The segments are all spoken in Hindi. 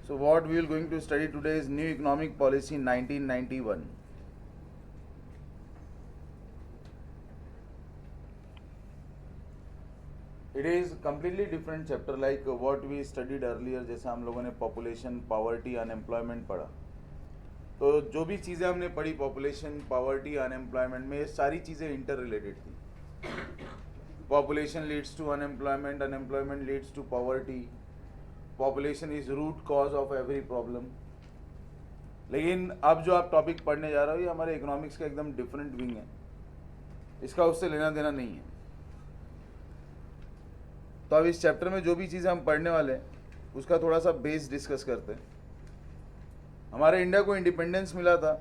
So what we are going to study today is New Economic Policy 1991. It is completely different chapter like what we studied earlier. जैसे हम लोगों ने पॉपुलेशन, पॉवर्टी, अनएम्प्लॉयमेंट पढ़ा, तो जो भी चीज़ें हमने पढ़ी पॉपुलेशन, पॉवर्टी, अनएम्प्लॉयमेंट में, ये सारी चीज़ें इंटर रिलेटेड थी. Population leads to unemployment, unemployment leads to poverty, population is root cause of every problem. लेकिन अब जो आप टॉपिक पढ़ने जा रहे हो ये हमारे इकोनॉमिक्स का एकदम डिफरेंट विंग है, इसका उससे लेना देना नहीं है. तो अब इस चैप्टर में जो भी चीज़ें हम पढ़ने वाले हैं उसका थोड़ा सा बेस डिस्कस करते हैं. हमारे इंडिया को इंडिपेंडेंस मिला था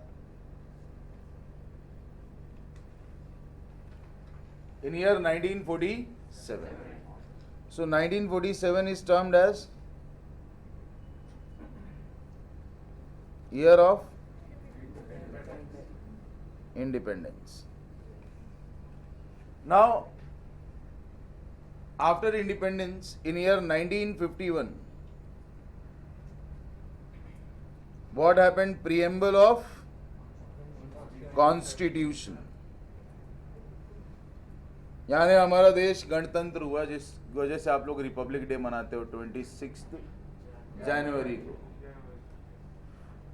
in year 1947. So 1947 is termed as year of independence. Now after independence in year 1951, what happened? Preamble of constitution. यानी हमारा देश गणतंत्र हुआ, जिस वजह से आप लोग रिपब्लिक डे मनाते हो 26 जनवरी को.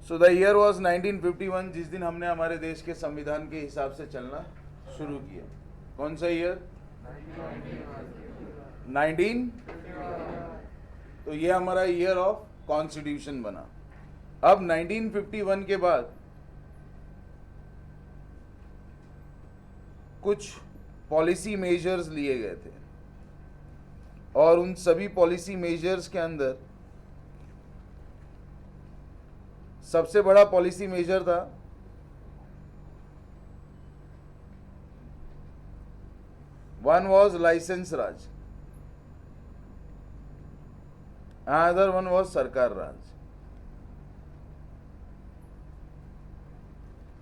सो द ईयर वाज 1951, जिस दिन हमने हमारे देश के संविधान के हिसाब से चलना शुरू किया. कौन सा ईयर? 19. तो ये हमारा ईयर ऑफ कॉन्स्टिट्यूशन बना. अब 1951 के बाद कुछ पॉलिसी मेजर्स लिए गए थे और उन सभी पॉलिसी मेजर्स के अंदर सबसे बड़ा पॉलिसी मेजर था one was licence raj, other one was सरकार राज.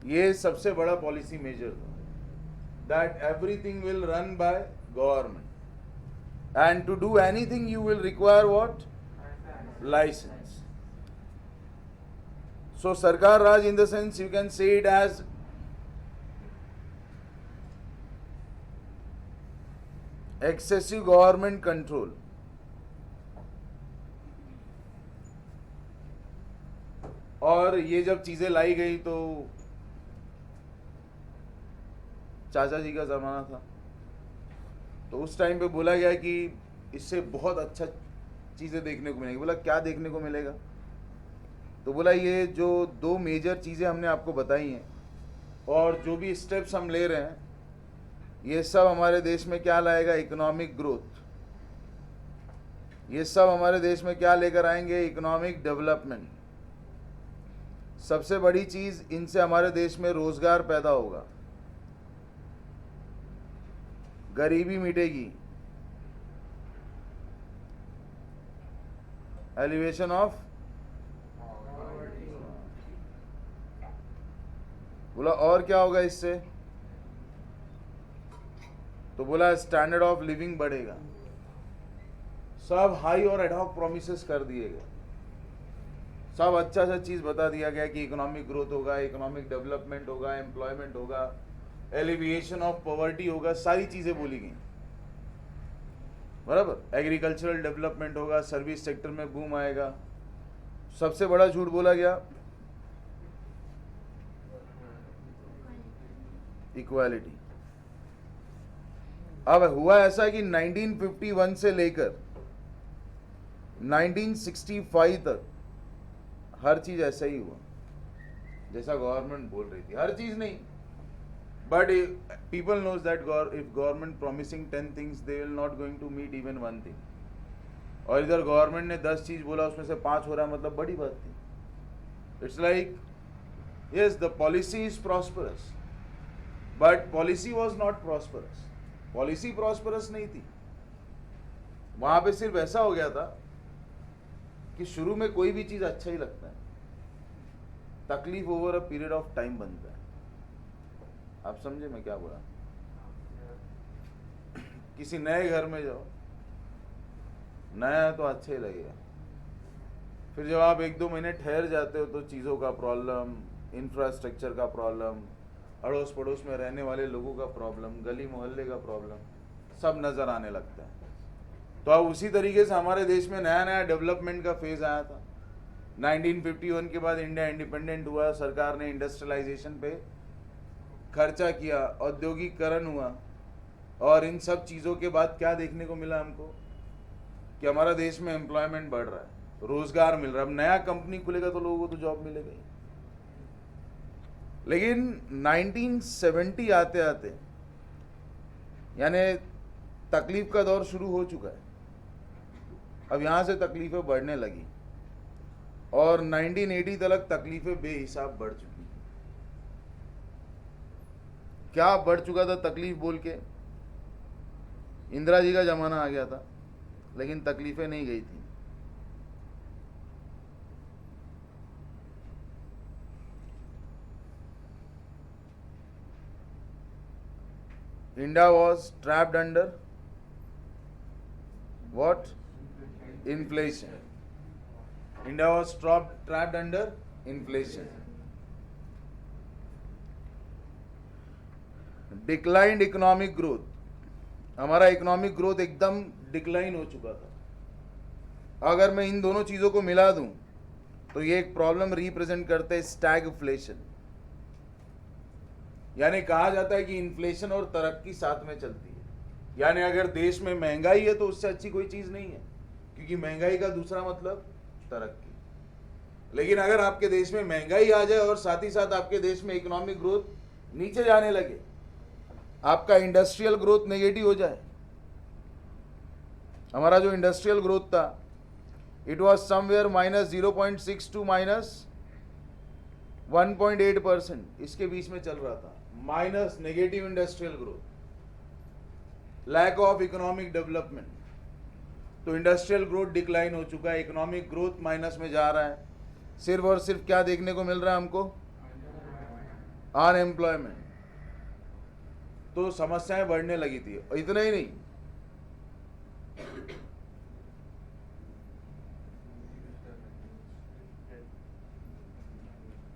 ये सबसे बड़ा पॉलिसी मेजर था, that everything will run by government and to do anything you will require what? Licence. So सरकार raj in the sense you can say it as excessive government control. और ये जब चीजें लाई गई तो चाचा जी का जमाना था, तो उस टाइम पे बोला गया कि इससे बहुत अच्छा चीजें देखने को मिलेगी. बोला क्या देखने को मिलेगा? तो बोला ये जो दो मेजर चीजें हमने आपको बताई हैं और जो भी स्टेप्स हम ले रहे हैं ये सब हमारे देश में क्या लाएगा? Economic growth. ये सब हमारे देश में क्या लेकर आएंगे? Economic development. सबसे बड़ी चीज, इनसे हमारे देश में रोजगार पैदा होगा, गरीबी मिटेगी, एलिवेशन ऑफ. बोला और क्या होगा इससे? तो बोला स्टैंडर्ड ऑफ लिविंग बढ़ेगा. सब हाई और एडहॉक प्रोमिसेस कर दिए गए, सब अच्छा सा चीज बता दिया गया कि इकोनॉमिक ग्रोथ होगा, इकोनॉमिक डेवलपमेंट होगा, एम्प्लॉयमेंट होगा, एलिविएशन ऑफ पॉवर्टी होगा, सारी चीजें बोली गई. बराबर. एग्रीकल्चरल डेवलपमेंट होगा, सर्विस सेक्टर में बूम आएगा. सबसे बड़ा झूठ बोला गया इक्वालिटी. अब हुआ ऐसा कि 1951 से लेकर 1965 तक हर चीज ऐसा ही हुआ जैसा गवर्नमेंट बोल रही थी. हर चीज नहीं, but people knows that if government promising 10 things they will not going to meet even one thing. और इधर गवर्नमेंट ने 10 चीज बोला उसमें से 5 हो रहा है, मतलब बड़ी बात थी. It's like yes the policy is prosperous but policy was not prosperous. Policy prosperous नहीं थी. वहां पे सिर्फ ऐसा हो गया था कि शुरू में कोई भी चीज अच्छा ही लगता है, तकलीफ over a period of time बनता है. आप समझे मैं क्या बोला? किसी नए घर में जाओ, नया है तो अच्छा ही लगेगा, फिर जब आप 1-2 महीने ठहर जाते हो तो चीज़ों का प्रॉब्लम, इंफ्रास्ट्रक्चर का प्रॉब्लम, अड़ोस पड़ोस में रहने वाले लोगों का प्रॉब्लम, गली मोहल्ले का प्रॉब्लम सब नज़र आने लगता है। तो अब उसी तरीके से हमारे देश में नया नया डेवलपमेंट का फेज़ आया था। 1951 के बाद इंडिया इंडिपेंडेंट हुआ, सरकार ने इंडस्ट्रियलाइजेशन पे खर्चा किया, औद्योगिकरण हुआ, और इन सब चीज़ों के बाद क्या देखने को मिला हमको कि हमारा देश में एम्प्लॉयमेंट बढ़ रहा है, रोजगार मिल रहा है। अब नया कंपनी खुलेगा तो लोगों को तो जॉब मिलेगा ही। लेकिन 1970 आते आते यानी तकलीफ का दौर शुरू हो चुका है। अब यहाँ से तकलीफें बढ़ने लगी और 1980 तक तकलीफें बेहिसाब बढ़ चुकी। क्या बढ़ चुका था तकलीफ बोल के? इंदिरा जी का जमाना आ गया था, लेकिन तकलीफें नहीं गई थी। India was trapped under what? Inflation. India was trapped under inflation. Declined economic growth. हमारा इकोनॉमिक ग्रोथ एकदम डिक्लाइन हो चुका था। अगर मैं इन दोनों चीज़ों को मिला दूं तो ये एक प्रॉब्लम रिप्रेजेंट करते हैं, स्टैगफ्लेशन। यानी कहा जाता है कि इन्फ्लेशन और तरक्की साथ में चलती है। यानी अगर देश में महंगाई है तो उससे अच्छी कोई चीज़ नहीं है, क्योंकि महंगाई का दूसरा मतलब तरक्की। लेकिन अगर आपके देश में महंगाई आ जाए और साथ ही साथ आपके देश में इकोनॉमिक ग्रोथ नीचे जाने लगे, आपका इंडस्ट्रियल ग्रोथ नेगेटिव हो जाए। हमारा जो इंडस्ट्रियल ग्रोथ था, इट वाज समवेयर -0.6 टू -1.8%, इसके बीच में चल रहा था। Minus negative industrial growth, lack of economic development. तो इंडस्ट्रियल ग्रोथ डिक्लाइन हो चुका है, इकोनॉमिक ग्रोथ माइनस में जा रहा है। सिर्फ और सिर्फ क्या देखने को मिल रहा है हमको? अनएम्प्लॉयमेंट। तो समस्याएं बढ़ने लगी थी। इतना ही नहीं,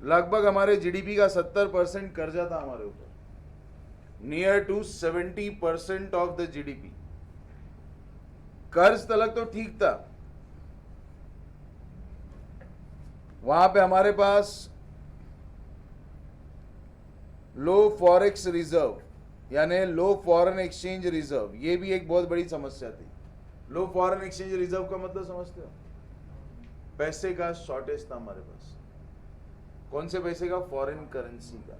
लगभग हमारे जीडीपी का 70% कर्जा था हमारे ऊपर, near to 70% of the GDP. कर्ज तलक तो ठीक था, वहां पे हमारे पास लो फॉरेक्स रिजर्व यानी लो फॉरेन एक्सचेंज रिजर्व, ये भी एक बहुत बड़ी समस्या थी। लो फॉरेन एक्सचेंज रिजर्व का मतलब समझते हो? पैसे का शॉर्टेज था हमारे पास। कौन से पैसे का? फॉरेन करेंसी का।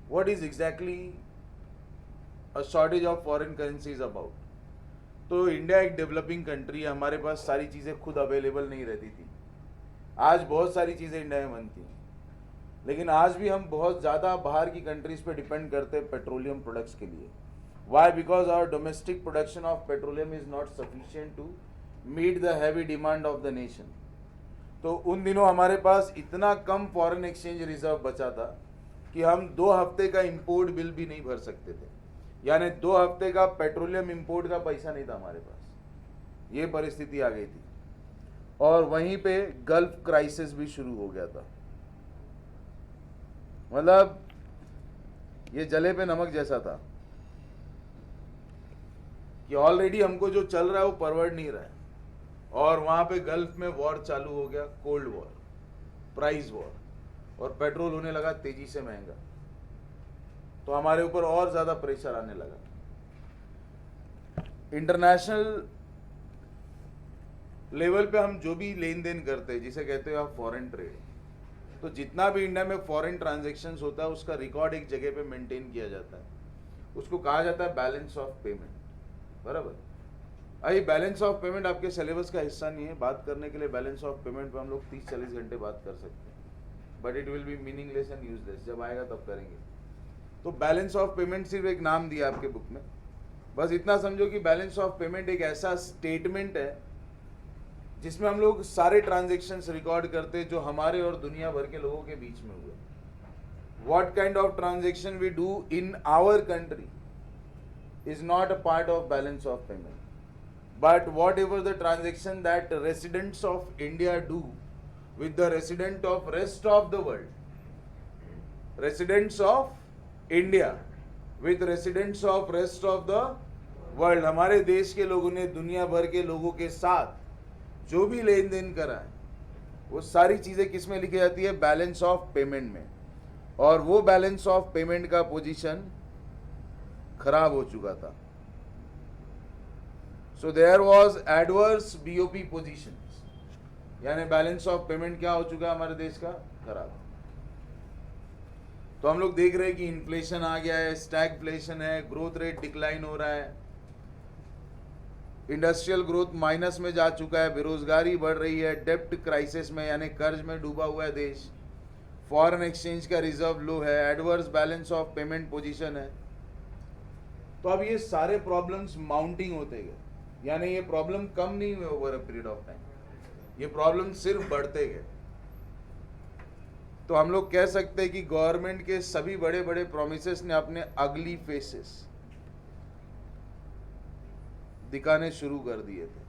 What is exactly a shortage of foreign currency is about? तो इंडिया एक डेवलपिंग कंट्री है, हमारे पास सारी चीज़ें खुद अवेलेबल नहीं रहती थी। आज बहुत सारी चीज़ें इंडिया में बनती हैं, लेकिन आज भी हम बहुत ज़्यादा बाहर की कंट्रीज पे डिपेंड करते हैं पेट्रोलियम प्रोडक्ट्स के लिए। Why? Because our domestic production of petroleum is not sufficient to meet the heavy demand of the nation. तो उन दिनों हमारे पास इतना कम फॉरेन एक्सचेंज रिजर्व बचा था कि हम 2 हफ्ते का इंपोर्ट बिल भी नहीं भर सकते थे। यानी 2 हफ्ते का पेट्रोलियम इंपोर्ट का पैसा नहीं था हमारे पास। ये परिस्थिति आ गई थी, और वहीं पे गल्फ क्राइसिस भी शुरू हो गया था। मतलब ये जले पे नमक जैसा था कि ऑलरेडी हमको जो चल रहा है वो परवड़ नहीं रहा है, और वहां पे गल्फ में वॉर चालू हो गया, कोल्ड वॉर, प्राइस वॉर, और पेट्रोल होने लगा तेजी से महंगा। तो हमारे ऊपर और ज्यादा प्रेशर आने लगा। इंटरनेशनल लेवल पे हम जो भी लेन देन करते हैं, जिसे कहते हैं आप फॉरेन ट्रेड, तो जितना भी इंडिया में फॉरेन ट्रांजैक्शंस होता है उसका रिकॉर्ड एक जगह पे मेंटेन किया जाता है। उसको कहा जाता है बैलेंस ऑफ पेमेंट। बराबर? अभी बैलेंस ऑफ पेमेंट आपके सिलेबस का हिस्सा नहीं है। बात करने के लिए बैलेंस ऑफ पेमेंट पे हम लोग 30-40 घंटे बात कर सकते हैं, but it will be meaningless and useless. जब आएगा तब करेंगे। तो बैलेंस ऑफ पेमेंट सिर्फ एक नाम दिया आपके बुक में, बस इतना समझो कि बैलेंस ऑफ पेमेंट एक ऐसा स्टेटमेंट है जिसमें हम लोग सारे ट्रांजेक्शन्स रिकॉर्ड करते हैं जो हमारे और दुनिया भर के लोगों के बीच में हुए। What kind of transaction we do in our country is not a part of balance of payment, but whatever the transaction that residents of India do with the resident of rest of the world, residents of India with residents of rest of the world. हमारे देश के लोगों ने दुनिया भर के लोगों के साथ जो भी लेन देन करा है वो सारी चीजें किस में लिखी जाती है? बैलेंस ऑफ पेमेंट में। और वो बैलेंस ऑफ पेमेंट का पोजीशन खराब हो चुका था। So there was adverse BOP position, यानी बैलेंस ऑफ पेमेंट क्या हो चुका है हमारे देश का? खराब। तो हम लोग देख रहे हैं कि इन्फ्लेशन आ गया है, स्टैगफ्लेशन है, ग्रोथ रेट डिक्लाइन हो रहा है, इंडस्ट्रियल ग्रोथ माइनस में जा चुका है, बेरोजगारी बढ़ रही है, डेप्ट क्राइसिस में यानी कर्ज में डूबा हुआ है देश, फॉरेन एक्सचेंज का रिजर्व लो है, adverse balance of payment position है। तो अब ये सारे प्रॉब्लम्स माउंटिंग होते गए, यानी ये प्रॉब्लम कम नहीं हुए over a period of time, ये प्रॉब्लम सिर्फ बढ़ते गए। तो हम लोग कह सकते हैं कि गवर्नमेंट के सभी बड़े बड़े प्रोमिसेस ने अपने अगली फेसेस दिखाने शुरू कर दिए थे।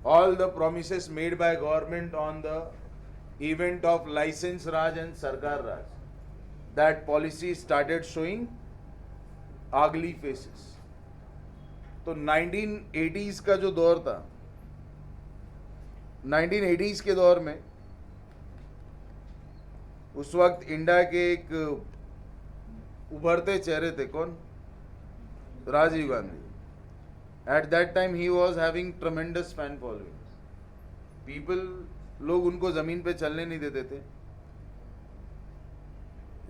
All the promises made by government on the event of license raj and sarkar raj, that policy started showing ugly faces. तो 1980s का जो दौर था, 1980s के दौर में उस वक्त इंडिया के एक उभरते चेहरे थे, कौन? Rajiv Gandhi. At that time he was having tremendous fan following, people, लोग उनको जमीन पे चलने नहीं देते थे।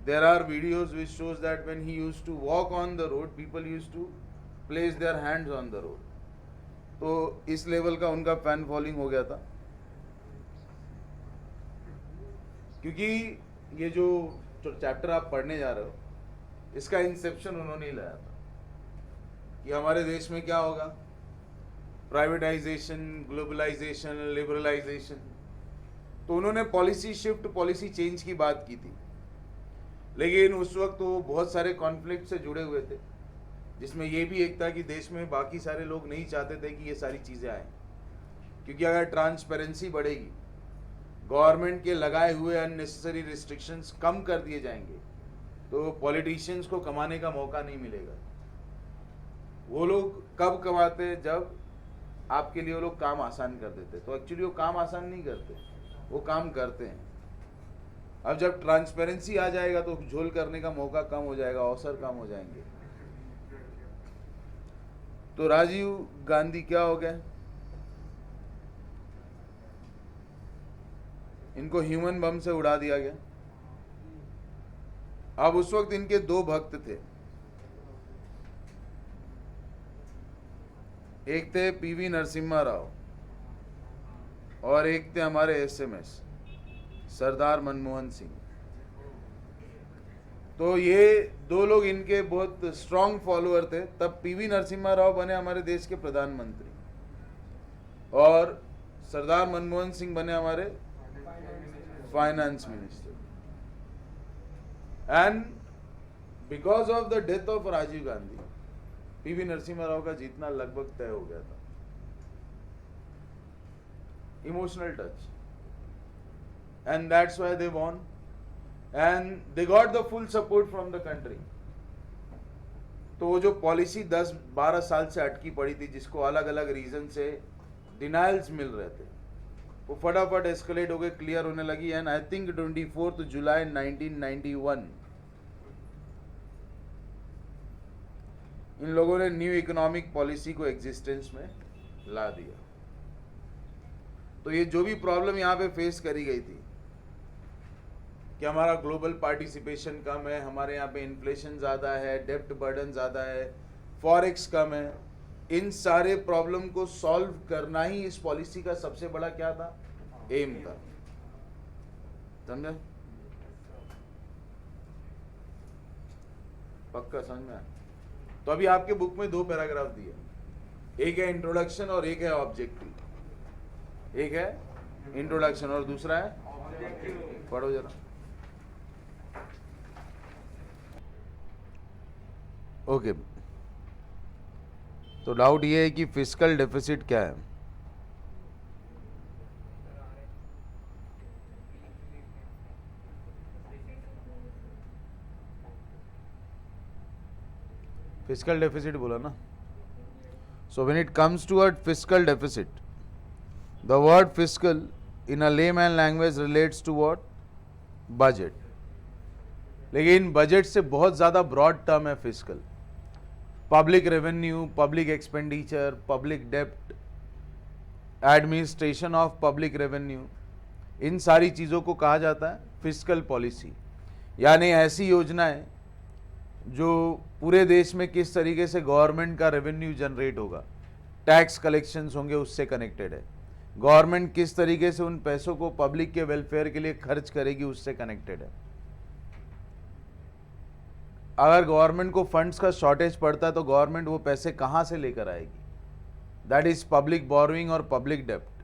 There are videos which shows that when he used to walk on the road, people used to place their hands on the road. तो इस लेवल का उनका फैन फॉलोइंग हो गया था, क्योंकि ये जो चैप्टर आप पढ़ने जा रहे हो इसका इंसेप्शन उन्होंने ही लाया था कि हमारे देश में क्या होगा, प्राइवेटाइजेशन, ग्लोबलाइजेशन, लिबरलाइजेशन। तो उन्होंने पॉलिसी शिफ्ट, पॉलिसी चेंज की बात की थी, लेकिन उस वक्त वो बहुत सारे कॉन्फ्लिक्ट से जुड़े हुए थे, जिसमें ये भी एक था कि देश में बाकी सारे लोग नहीं चाहते थे कि ये सारी चीज़ें आए, क्योंकि अगर ट्रांसपेरेंसी बढ़ेगी, गवर्नमेंट के लगाए हुए अननेसेसरी रिस्ट्रिक्शंस कम कर दिए जाएंगे, तो पॉलिटिशियंस को कमाने का मौका नहीं मिलेगा। वो लोग कब कमाते? जब आपके लिए वो लोग काम आसान कर देते। तो एक्चुअली वो काम आसान नहीं करते, वो काम करते हैं। अब जब ट्रांसपेरेंसी आ जाएगा तो झोल करने का मौका कम हो जाएगा, अवसर कम हो जाएंगे। तो राजीव गांधी क्या हो गए? इनको ह्यूमन बम से उड़ा दिया गया। अब उस वक्त इनके दो भक्त थे, एक थे पीवी नरसिम्हा राव और एक थे हमारे एसएमएस सरदार मनमोहन सिंह। तो ये दो लोग इनके बहुत स्ट्रांग फॉलोअर थे। तब पीवी नरसिम्हा राव बने हमारे देश के प्रधानमंत्री और सरदार मनमोहन सिंह बने हमारे finance minister. And because of the death of Rajiv Gandhi, PV Narasimha Rao का जीतना लगभग तय हो गया था। Emotional touch, and that's why they won and they got the full support from the country. तो वो जो पॉलिसी 10-12 साल से अटकी पड़ी थी, जिसको अलग अलग रीजन से डिनाइल्स मिल रहे थे, वो फटाफट एस्केलेट हो गए, क्लियर होने लगी। एंड आई थिंक 24 जुलाई 1991 इन लोगों ने न्यू इकोनॉमिक पॉलिसी को एग्जिस्टेंस में ला दिया। तो ये जो भी प्रॉब्लम यहाँ पे फेस करी गई थी कि हमारा ग्लोबल पार्टिसिपेशन कम है, हमारे यहाँ पे इन्फ्लेशन ज़्यादा है, डेब्ट बर्डन ज़्यादा है, फॉरेक्स कम है, इन सारे प्रॉब्लम को सॉल्व करना ही इस पॉलिसी का सबसे बड़ा क्या था? एम था। समझे? पक्का समझ में आया? तो अभी आपके बुक में 2 पैराग्राफ दिए, एक है इंट्रोडक्शन और एक है ऑब्जेक्टिव। एक है इंट्रोडक्शन और दूसरा है, पढ़ो जरा। ओके, तो डाउट ये है कि फिस्कल डेफिसिट क्या है? फिस्कल डेफिसिट बोला ना. So when it comes to a fiscal deficit, the word fiscal in a layman language relates to what? Budget. लेकिन बजट से बहुत ज़्यादा ब्रॉड टर्म है fiscal. Public revenue, public expenditure, public डेप्ट, एडमिनिस्ट्रेशन ऑफ पब्लिक रेवेन्यू, इन सारी चीज़ों को कहा जाता है फिस्कल पॉलिसी. यानी ऐसी योजनाएं जो पूरे देश में किस तरीके से गवर्नमेंट का रेवेन्यू जनरेट होगा, टैक्स कलेक्शंस होंगे, उससे कनेक्टेड है. गवर्नमेंट किस तरीके से उन पैसों को पब्लिक के वेलफेयर के लिए खर्च करेगी, उससे कनेक्टेड है. अगर गवर्नमेंट को फंड्स का शॉर्टेज पड़ता है तो गवर्नमेंट वो पैसे कहाँ से लेकर आएगी? दैट इज पब्लिक बोरोइंग और पब्लिक डेप्ट.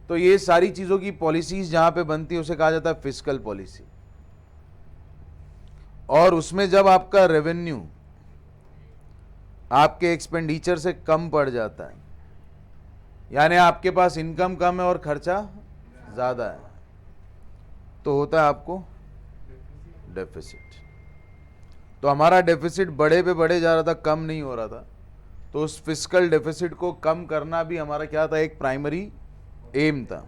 तो ये सारी चीज़ों की पॉलिसीज जहाँ पे बनती है उसे कहा जाता है फिस्कल पॉलिसी. और उसमें जब आपका रेवेन्यू आपके एक्सपेंडिचर से कम पड़ जाता है, यानी आपके पास इनकम कम है और खर्चा ज़्यादा है, तो होता है आपको डेफिसिट. तो हमारा डेफिसिट बढ़े पे बढ़े जा रहा था, कम नहीं हो रहा था. तो उस फिस्कल डेफिसिट को कम करना भी हमारा क्या था? एक प्राइमरी एम था.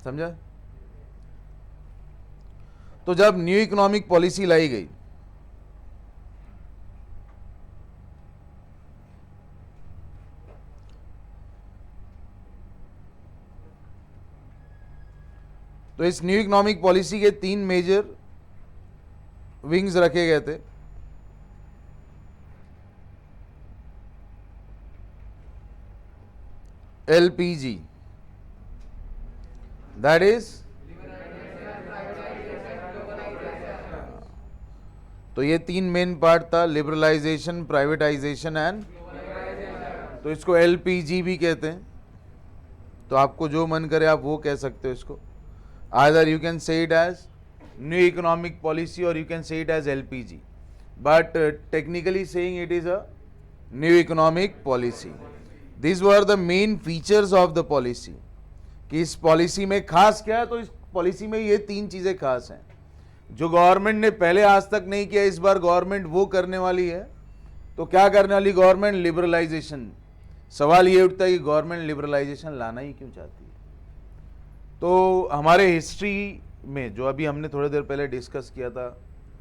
समझा? तो जब न्यू इकोनॉमिक पॉलिसी लाई गई, तो इस न्यू इकोनॉमिक पॉलिसी के 3 मेजर विंग्स रखे गए थे. LPG, दैट इज, तो ये 3 मेन पार्ट था, लिबरलाइजेशन, प्राइवेटाइजेशन एंड, तो इसको LPG भी कहते हैं. तो आपको जो मन करे आप वो कह सकते हो इसको. Either you can say it as new economic policy और you can say it as LPG, but technically saying it is a new economic policy. These were the main features of the policy. कि इस पॉलिसी में खास क्या है? तो इस पॉलिसी में ये 3 चीज़ें खास हैं जो गवर्नमेंट ने पहले आज तक नहीं किया. इस बार गवर्नमेंट वो करने वाली है. तो क्या करने वाली गवर्नमेंट? लिबरलाइजेशन. सवाल ये उठता है कि गवर्नमेंट लिबरलाइजेशन लाना ही क्यों चाहती है? तो हमारे हिस्ट्री में जो अभी हमने थोड़ी देर पहले डिस्कस किया था,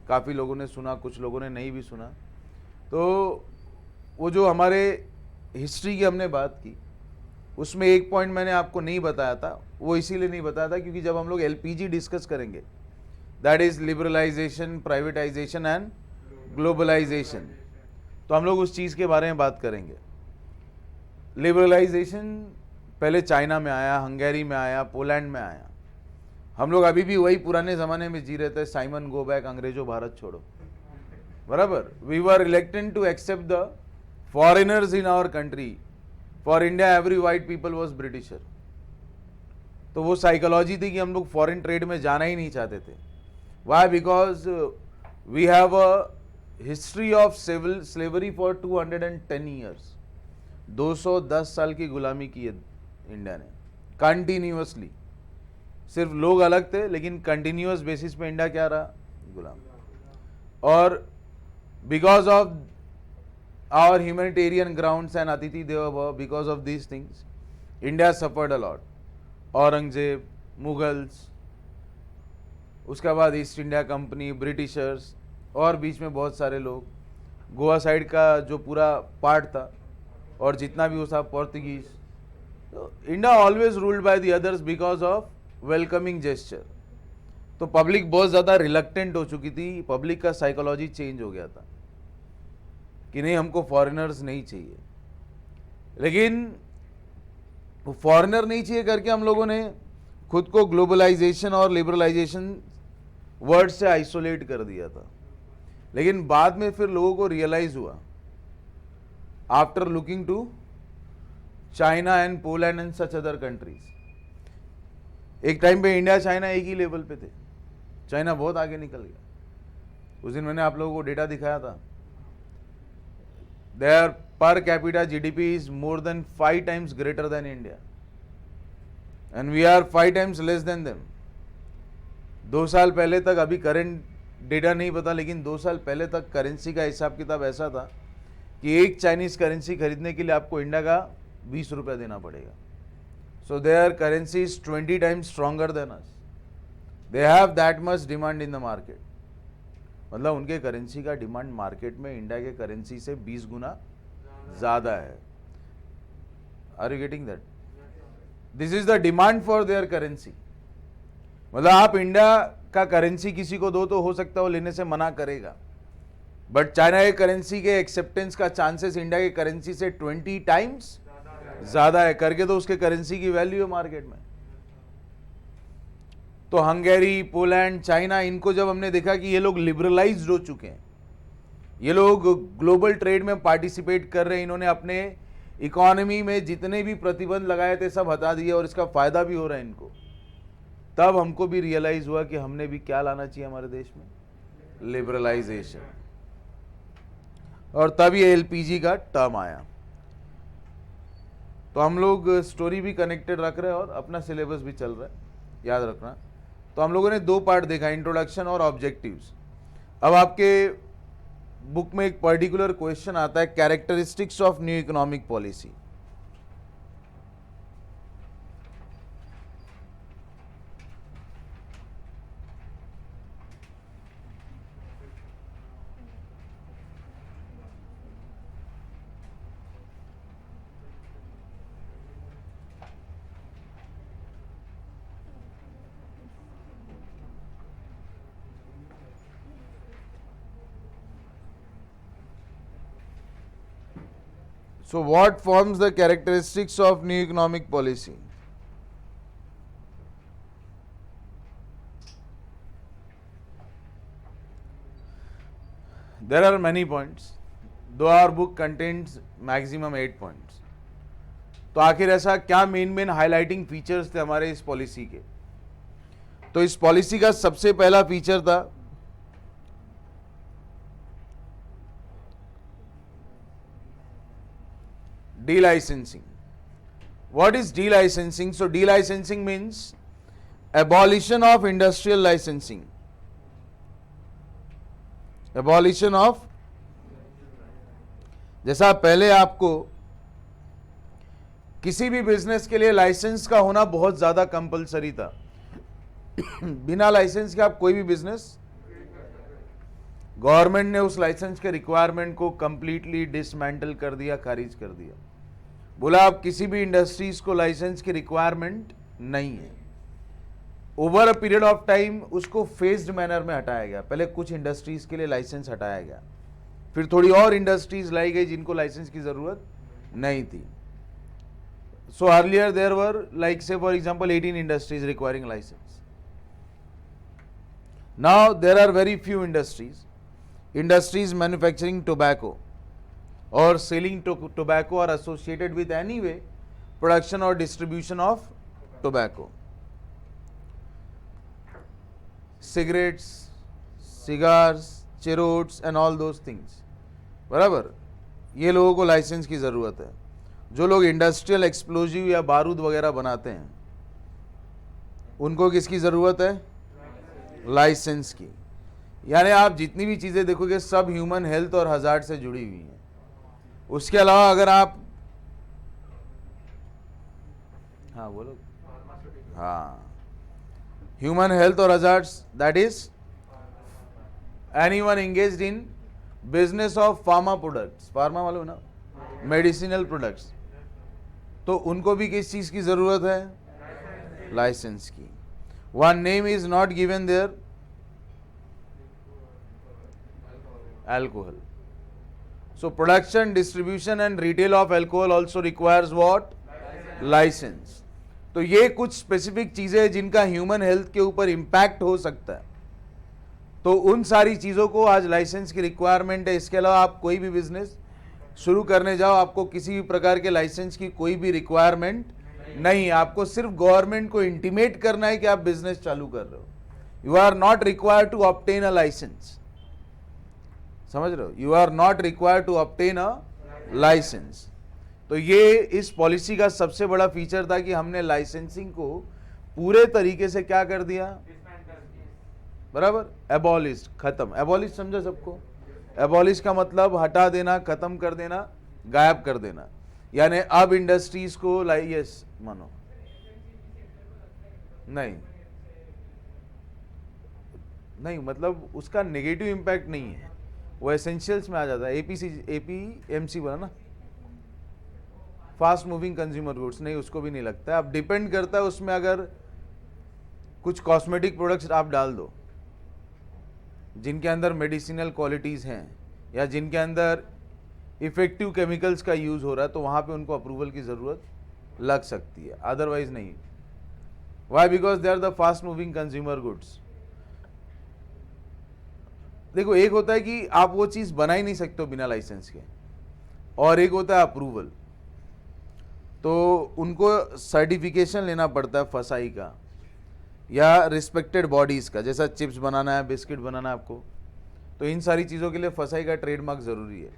काफ़ी लोगों ने सुना, कुछ लोगों ने नहीं भी सुना. तो वो जो हमारे हिस्ट्री की हमने बात की, उसमें एक पॉइंट मैंने आपको नहीं बताया था. वो इसीलिए नहीं बताया था क्योंकि जब हम लोग LPG डिस्कस करेंगे, that is liberalisation, privatisation and globalisation, तो हम लोग उस चीज़ के बारे में बात करेंगे. लिबरलाइजेशन पहले चाइना में आया, हंगेरी में आया, पोलैंड में आया. हम लोग अभी भी वही पुराने ज़माने में जी रहे थे, साइमन गो बैक, अंग्रेजों भारत छोड़ो. बराबर. We were reluctant to accept the foreigners in our country. For India every white people was Britisher. तो वो साइकोलॉजी थी कि हम लोग फॉरेन ट्रेड में जाना ही नहीं चाहते थे. Why? Because we have a history of civil slavery for 210 years. 210 साल की गुलामी की है इंडिया ने कंटिन्यूअसली. सिर्फ लोग अलग थे लेकिन कंटिन्यूअस बेसिस पे इंडिया क्या रहा? गुलाम. और because of our humanitarian grounds and Atiti Deva Bhava, because of these things, India suffered a lot. Aurangzeb, Mughals, उसके बाद ईस्ट इंडिया कंपनी, ब्रिटिशर्स, और बीच में बहुत सारे लोग, गोवा साइड का जो पूरा पार्ट था और जितना भी वो था पोर्तुगीज. तो India always ruled by the others because of welcoming gesture. तो पब्लिक बहुत ज़्यादा रिलक्टेंट हो चुकी थी. पब्लिक का साइकोलॉजी चेंज हो गया था कि नहीं, हमको फॉरेनर्स नहीं चाहिए. लेकिन वो फॉरेनर नहीं चाहिए करके हम लोगों ने खुद को ग्लोबलाइजेशन और लिबरलाइजेशन वर्ड से आइसोलेट कर दिया था. लेकिन बाद में फिर लोगों को रियलाइज हुआ, after looking to China and Poland and such other countries. एक टाइम पे इंडिया चाइना एक ही लेवल पे थे. चाइना बहुत आगे निकल गया. उस दिन मैंने आप लोगों को डेटा दिखाया था. Their per capita GDP is more than 5 times greater than India, and we are 5 times less than them. 2 साल पहले तक, अभी करंट डेटा नहीं पता, लेकिन 2 साल पहले तक करेंसी का हिसाब किताब ऐसा था कि एक चाइनीज करेंसी खरीदने के लिए आपको इंडिया का 20 रुपया देना पड़ेगा. So their currency is 20 times stronger than us. They have that much demand in the market. मतलब उनके करेंसी का डिमांड मार्केट में इंडिया के करेंसी से 20 गुना ज़्यादा है. Are you getting that? This is the demand for their currency. मतलब आप इंडिया का करेंसी किसी को दो तो हो सकता है वो लेने से मना करेगा, बट चाइना के करेंसी के एक्सेप्टेंस का चांसेस इंडिया के करेंसी से 20 टाइम्स ज्यादा है. करके तो उसके करेंसी की वैल्यू है मार्केट में. तो हंगेरी, पोलैंड, चाइना, इनको जब हमने देखा कि ये लोग लिबरलाइज्ड हो चुके हैं, ये लोग ग्लोबल ट्रेड में पार्टिसिपेट कर रहे हैं, इन्होंने अपने इकोनॉमी में जितने भी प्रतिबंध लगाए थे सब हटा दिए और इसका फायदा भी हो रहा है इनको, तब हमको भी रियलाइज हुआ कि हमने भी क्या लाना चाहिए हमारे देश में, लिबरलाइजेशन. और तब ये एलपीजी का टर्म आया. तो हम लोग स्टोरी भी कनेक्टेड रख रहे हैं और अपना सिलेबस भी चल रहा है, याद रखना. तो हम लोगों ने 2 पार्ट देखा, इंट्रोडक्शन और ऑब्जेक्टिव्स. अब आपके बुक में एक पर्टिकुलर क्वेश्चन आता है, characteristics of new economic policy. So what forms the characteristics of new economic policy? There are many points, though our book contains maximum 8 points. तो आखिर ऐसा क्या मेन हाईलाइटिंग फीचर्स थे हमारे इस पॉलिसी के? तो इस पॉलिसी का सबसे पहला फीचर था delicensing. What is delicensing? So delicensing means abolition of industrial licensing. Abolition of, जैसा पहले आपको किसी भी बिजनेस के लिए लाइसेंस का होना बहुत ज्यादा कंपलसरी था. बिना लाइसेंस के आप कोई भी बिजनेस, गवर्नमेंट ने उस लाइसेंस के रिक्वायरमेंट को कंप्लीटली डिसमेंटल कर दिया, खारिज कर दिया. बोला अब किसी भी इंडस्ट्रीज को लाइसेंस की रिक्वायरमेंट नहीं है. Over a period of time उसको फेज्ड मैनर में हटाया गया. पहले कुछ इंडस्ट्रीज के लिए लाइसेंस हटाया गया, फिर थोड़ी और इंडस्ट्रीज लाई गई जिनको लाइसेंस की जरूरत नहीं थी. So earlier there were like say for example 18 industries requiring licence. Now there are very few industries manufacturing tobacco or selling tobacco are associated with any way production or distribution of tobacco. Cigarettes, cigars, cheroots and all those things. बराबर, ये लोगों को लाइसेंस की ज़रूरत है. जो लोग इंडस्ट्रियल एक्सप्लोजिव या बारूद वगैरह बनाते हैं उनको किसकी ज़रूरत है? लाइसेंस की. यानी आप जितनी भी चीज़ें देखोगे सब ह्यूमन हेल्थ और हजार्ड से जुड़ी हुई हैं. उसके अलावा अगर आप, हाँ बोलो, हाँ, ह्यूमन हेल्थ और hazards, that is anyone engaged in business of pharma products. Pharma वाले ना, मेडिसिनल प्रोडक्ट्स, तो उनको भी किस चीज़ की ज़रूरत है? लाइसेंस की. One name is not given there, alcohol. So production, distribution and retail of alcohol also requires what? License. तो ये कुछ स्पेसिफिक चीजें हैं जिनका ह्यूमन हेल्थ के ऊपर इम्पैक्ट हो सकता है. तो उन सारी चीजों को आज लाइसेंस की रिक्वायरमेंट है. इसके अलावा आप कोई भी बिजनेस शुरू करने जाओ आपको किसी भी प्रकार के लाइसेंस की कोई भी रिक्वायरमेंट नहीं. आपको सिर्फ गवर्नमेंट को इंटीमेट करना है कि आप बिजनेस चालू कर रहे हो. You are not required to obtain a license. समझ रहे हो? You are not required to obtain a license. तो ये इस पॉलिसी का सबसे बड़ा फीचर था कि हमने लाइसेंसिंग को पूरे तरीके से क्या कर दिया? बराबर। एबॉलिस्ट, खत्म। एबॉलिस्ट समझा सबको? एबॉलिश का मतलब हटा देना, खत्म कर देना, गायब कर देना। यानी अब इंडस्ट्रीज को यस मानो नहीं, नहीं मतलब उसका नेगेटिव इम्पैक्ट नहीं है, वो एसेंशियल्स में आ जाता है। एपीएमसी बोला ना, फास्ट मूविंग कंज्यूमर गुड्स, नहीं उसको भी नहीं लगता है। अब डिपेंड करता है उसमें, अगर कुछ कॉस्मेटिक प्रोडक्ट्स आप डाल दो जिनके अंदर मेडिसिनल क्वालिटीज़ हैं या जिनके अंदर इफेक्टिव केमिकल्स का यूज़ हो रहा है, तो वहाँ पे उनको अप्रूवल की ज़रूरत लग सकती है, अदरवाइज नहीं। Why? Because they are the fast moving consumer goods. देखो, एक होता है कि आप वो चीज़ बना ही नहीं सकते हो बिना लाइसेंस के, और एक होता है अप्रूवल। तो उनको सर्टिफिकेशन लेना पड़ता है फसाई का या रिस्पेक्टेड बॉडीज़ का। जैसा चिप्स बनाना है, बिस्किट बनाना है आपको, तो इन सारी चीज़ों के लिए फसाई का ट्रेडमार्क ज़रूरी है।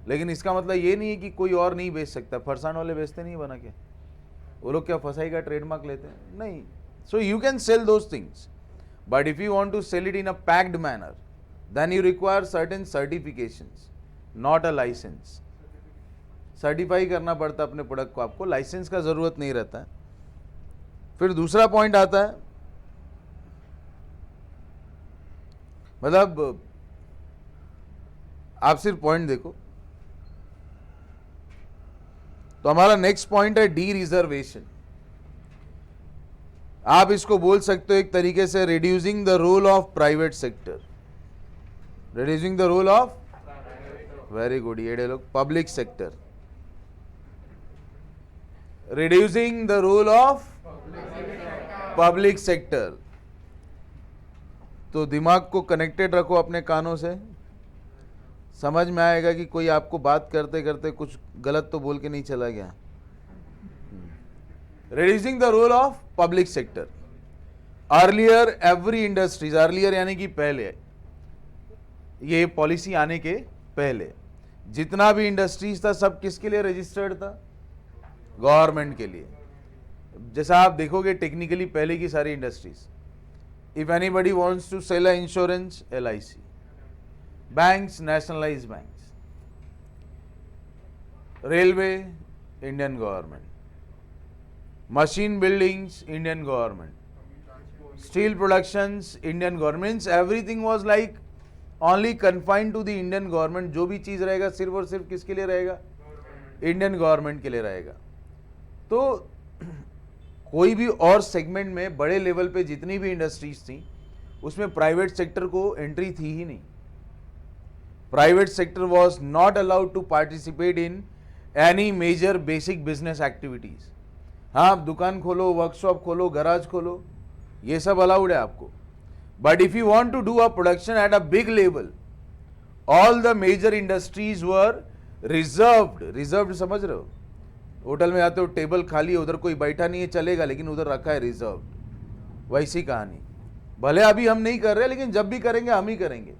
लेकिन इसका मतलब ये नहीं है कि कोई और नहीं बेच सकता। फरसान वाले बेचते नहीं बना के, वो लोग क्या फसाई का ट्रेडमार्क लेते हैं? नहीं। So you can sell those things, but if you want to sell it in a packed manner, then you require certain certifications, not a license. Certify करना पड़ता है अपने प्रोडक्ट को, आपको लाइसेंस का ज़रूरत नहीं रहता है। फिर दूसरा पॉइंट आता है, मतलब आप सिर्फ पॉइंट देखो। तो हमारा नेक्स्ट पॉइंट है डी रिजर्वेशन। आप इसको बोल सकते हो एक तरीके से reducing the role of private sector, reducing the role of, very good, ये लोग, public sector, reducing the role of public sector. तो दिमाग को कनेक्टेड रखो अपने कानों से, समझ में आएगा कि कोई आपको बात करते करते कुछ गलत तो बोल के नहीं चला गया। Reducing the role of public sector. Earlier every industries, earlier यानी कि पहले, ये पॉलिसी आने के पहले जितना भी इंडस्ट्रीज था सब किसके लिए रजिस्टर्ड था? गवर्नमेंट के लिए। जैसा आप देखोगे टेक्निकली पहले की सारी industries, if anybody wants to sell a insurance, LIC, banks, nationalised banks, railway, Indian government, machine buildings, Indian government, steel productions, Indian governments, everything was like only confined to the Indian government. जो भी चीज रहेगा सिर्फ और सिर्फ किसके लिए रहेगा? इंडियन गवर्नमेंट के लिए रहेगा। तो कोई भी और सेगमेंट में बड़े लेवल पे जितनी भी इंडस्ट्रीज थी उसमें प्राइवेट सेक्टर को एंट्री थी ही नहीं। Private sector was not allowed to participate in any major basic business activities. हाँ, आप दुकान खोलो, वर्कशॉप खोलो, गराज खोलो, ये सब अलाउड है आपको। But if you want to do a production at a big level, all the major industries were reserved. Reserved समझ रहे हो? होटल में आते हो, टेबल खाली है, उधर कोई बैठा नहीं है, चलेगा, लेकिन उधर रखा है रिजर्व्ड। वैसी कहानी, भले अभी हम नहीं कर रहे, लेकिन जब भी करेंगे हम ही करेंगे।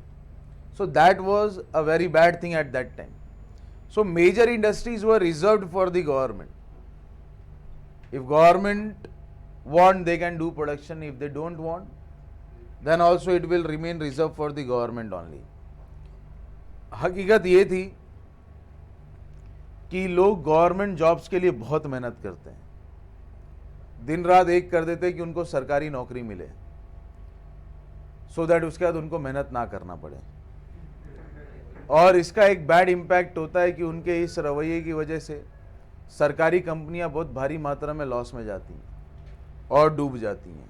So that was a very bad thing at that time. So major industries were reserved for the government. If government want, they can do production. If they don't want, then also it will remain reserved for the government only. हकीकत ये थी कि लोग गवर्नमेंट जॉब्स के लिए बहुत मेहनत करते हैं, दिन रात एक कर देते हैं कि उनको सरकारी नौकरी मिले, सो दैट उसके बाद उनको मेहनत ना करना पड़े। और इसका एक बैड इम्पैक्ट होता है कि उनके इस रवैये की वजह से सरकारी कंपनियां बहुत भारी मात्रा में लॉस में जाती हैं और डूब जाती हैं।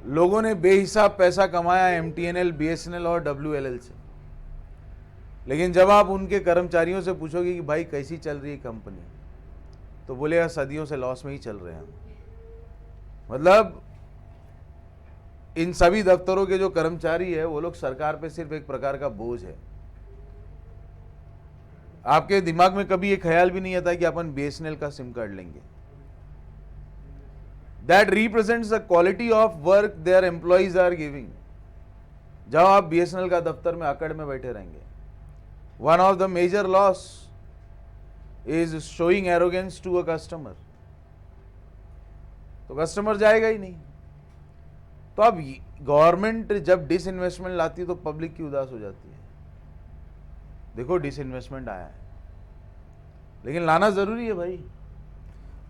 लोगों ने बेहिसाब पैसा कमाया MTNL, BSNL और WLL से, लेकिन जब आप उनके कर्मचारियों से पूछोगे कि भाई कैसी चल रही है कंपनी, तो बोलेगा सदियों से लॉस में ही चल रहे हैं। मतलब इन सभी दफ्तरों के जो कर्मचारी है वो लोग सरकार पे सिर्फ एक प्रकार का बोझ है। आपके दिमाग में कभी ये ख्याल भी नहीं आता कि अपन BSNL का सिम कार्ड लेंगे। That represents the quality of work their employees are giving. जब आप BSNL का दफ्तर में आकड़ में बैठे रहेंगे, one of the major loss is showing arrogance to a customer. तो कस्टमर जाएगा ही नहीं। तो अब गवर्नमेंट जब डिसइन्वेस्टमेंट लाती है तो पब्लिक की उदास हो जाती है। देखो डिसइन्वेस्टमेंट आया है, लेकिन लाना जरूरी है भाई।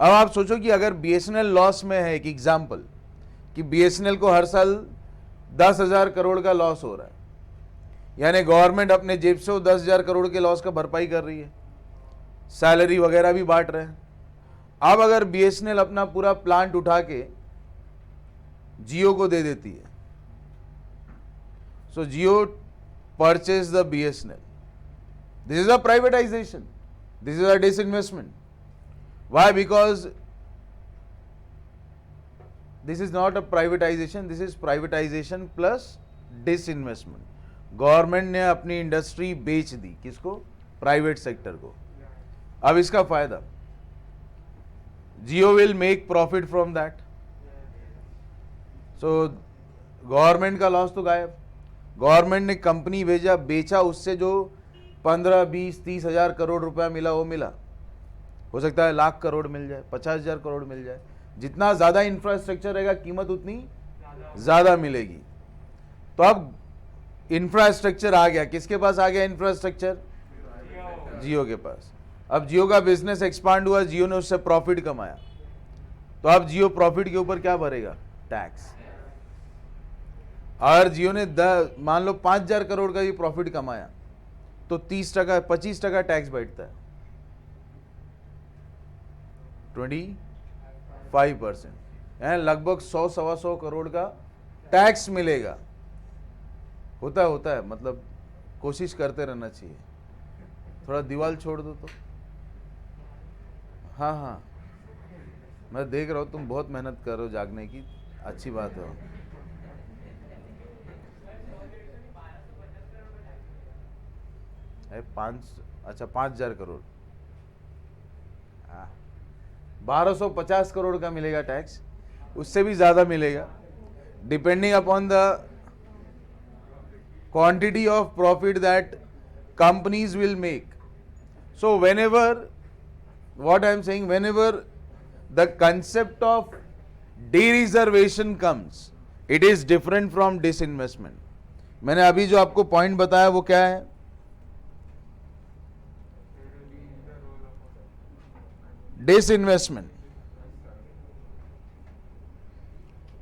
अब आप सोचो कि अगर बीएसएनएल लॉस में है, एक एग्जांपल कि बीएसएनएल को हर साल 10,000 करोड़ का लॉस हो रहा है, यानी गवर्नमेंट अपने जेब से वो 10,000 करोड़ के लॉस का भरपाई कर रही है, सैलरी वगैरह भी बांट रहे हैं। अब अगर बीएसएनएल अपना पूरा प्लांट उठा के जियो को दे देती है, so Jio purchase the BSNL, this is a privatisation, this is a disinvestment. Why? Because this is not a privatization, this is privatization plus disinvestment. Government ने अपनी इंडस्ट्री बेच दी, किसको? प्राइवेट सेक्टर को। अब इसका फायदा, Jio will make profit from that, so government का लॉस तो गायब। गवर्नमेंट ने कंपनी भेजा, बेचा, उससे जो 15, 20, 30 हजार करोड़ रुपया मिला वो मिला, हो सकता है लाख करोड़ मिल जाए, 50,000 करोड़ मिल जाए। जितना ज्यादा इंफ्रास्ट्रक्चर रहेगा कीमत उतनी ज्यादा मिलेगी। तो अब इंफ्रास्ट्रक्चर आ गया, किसके पास आ गया इंफ्रास्ट्रक्चर? जियो के पास। अब जियो का बिजनेस एक्सपांड हुआ, जियो ने उससे प्रॉफिट कमाया, तो अब जियो प्रॉफिट के ऊपर क्या भरेगा? टैक्स। अगर जियो ने मान लो 5,000 करोड़ का ये प्रॉफिट कमाया तो 30%, 25% टैक्स बैठता है, 25%, लगभग 100-125 करोड़ का टैक्स मिलेगा। होता है, मतलब कोशिश करते रहना चाहिए। थोड़ा दीवार छोड़ दो तो। हाँ, मैं देख रहा हूँ तुम बहुत मेहनत कर रहे हो जागने की, अच्छी बात है। 5,000 करोड़, 1,250 करोड़ का मिलेगा टैक्स, उससे भी ज्यादा मिलेगा, depending upon the quantity of profit that companies will make. So whenever, what I am saying, whenever the concept of D-reservation comes, it is different from disinvestment. मैंने अभी जो आपको पॉइंट बताया वो क्या है? डिसइन्वेस्टमेंट।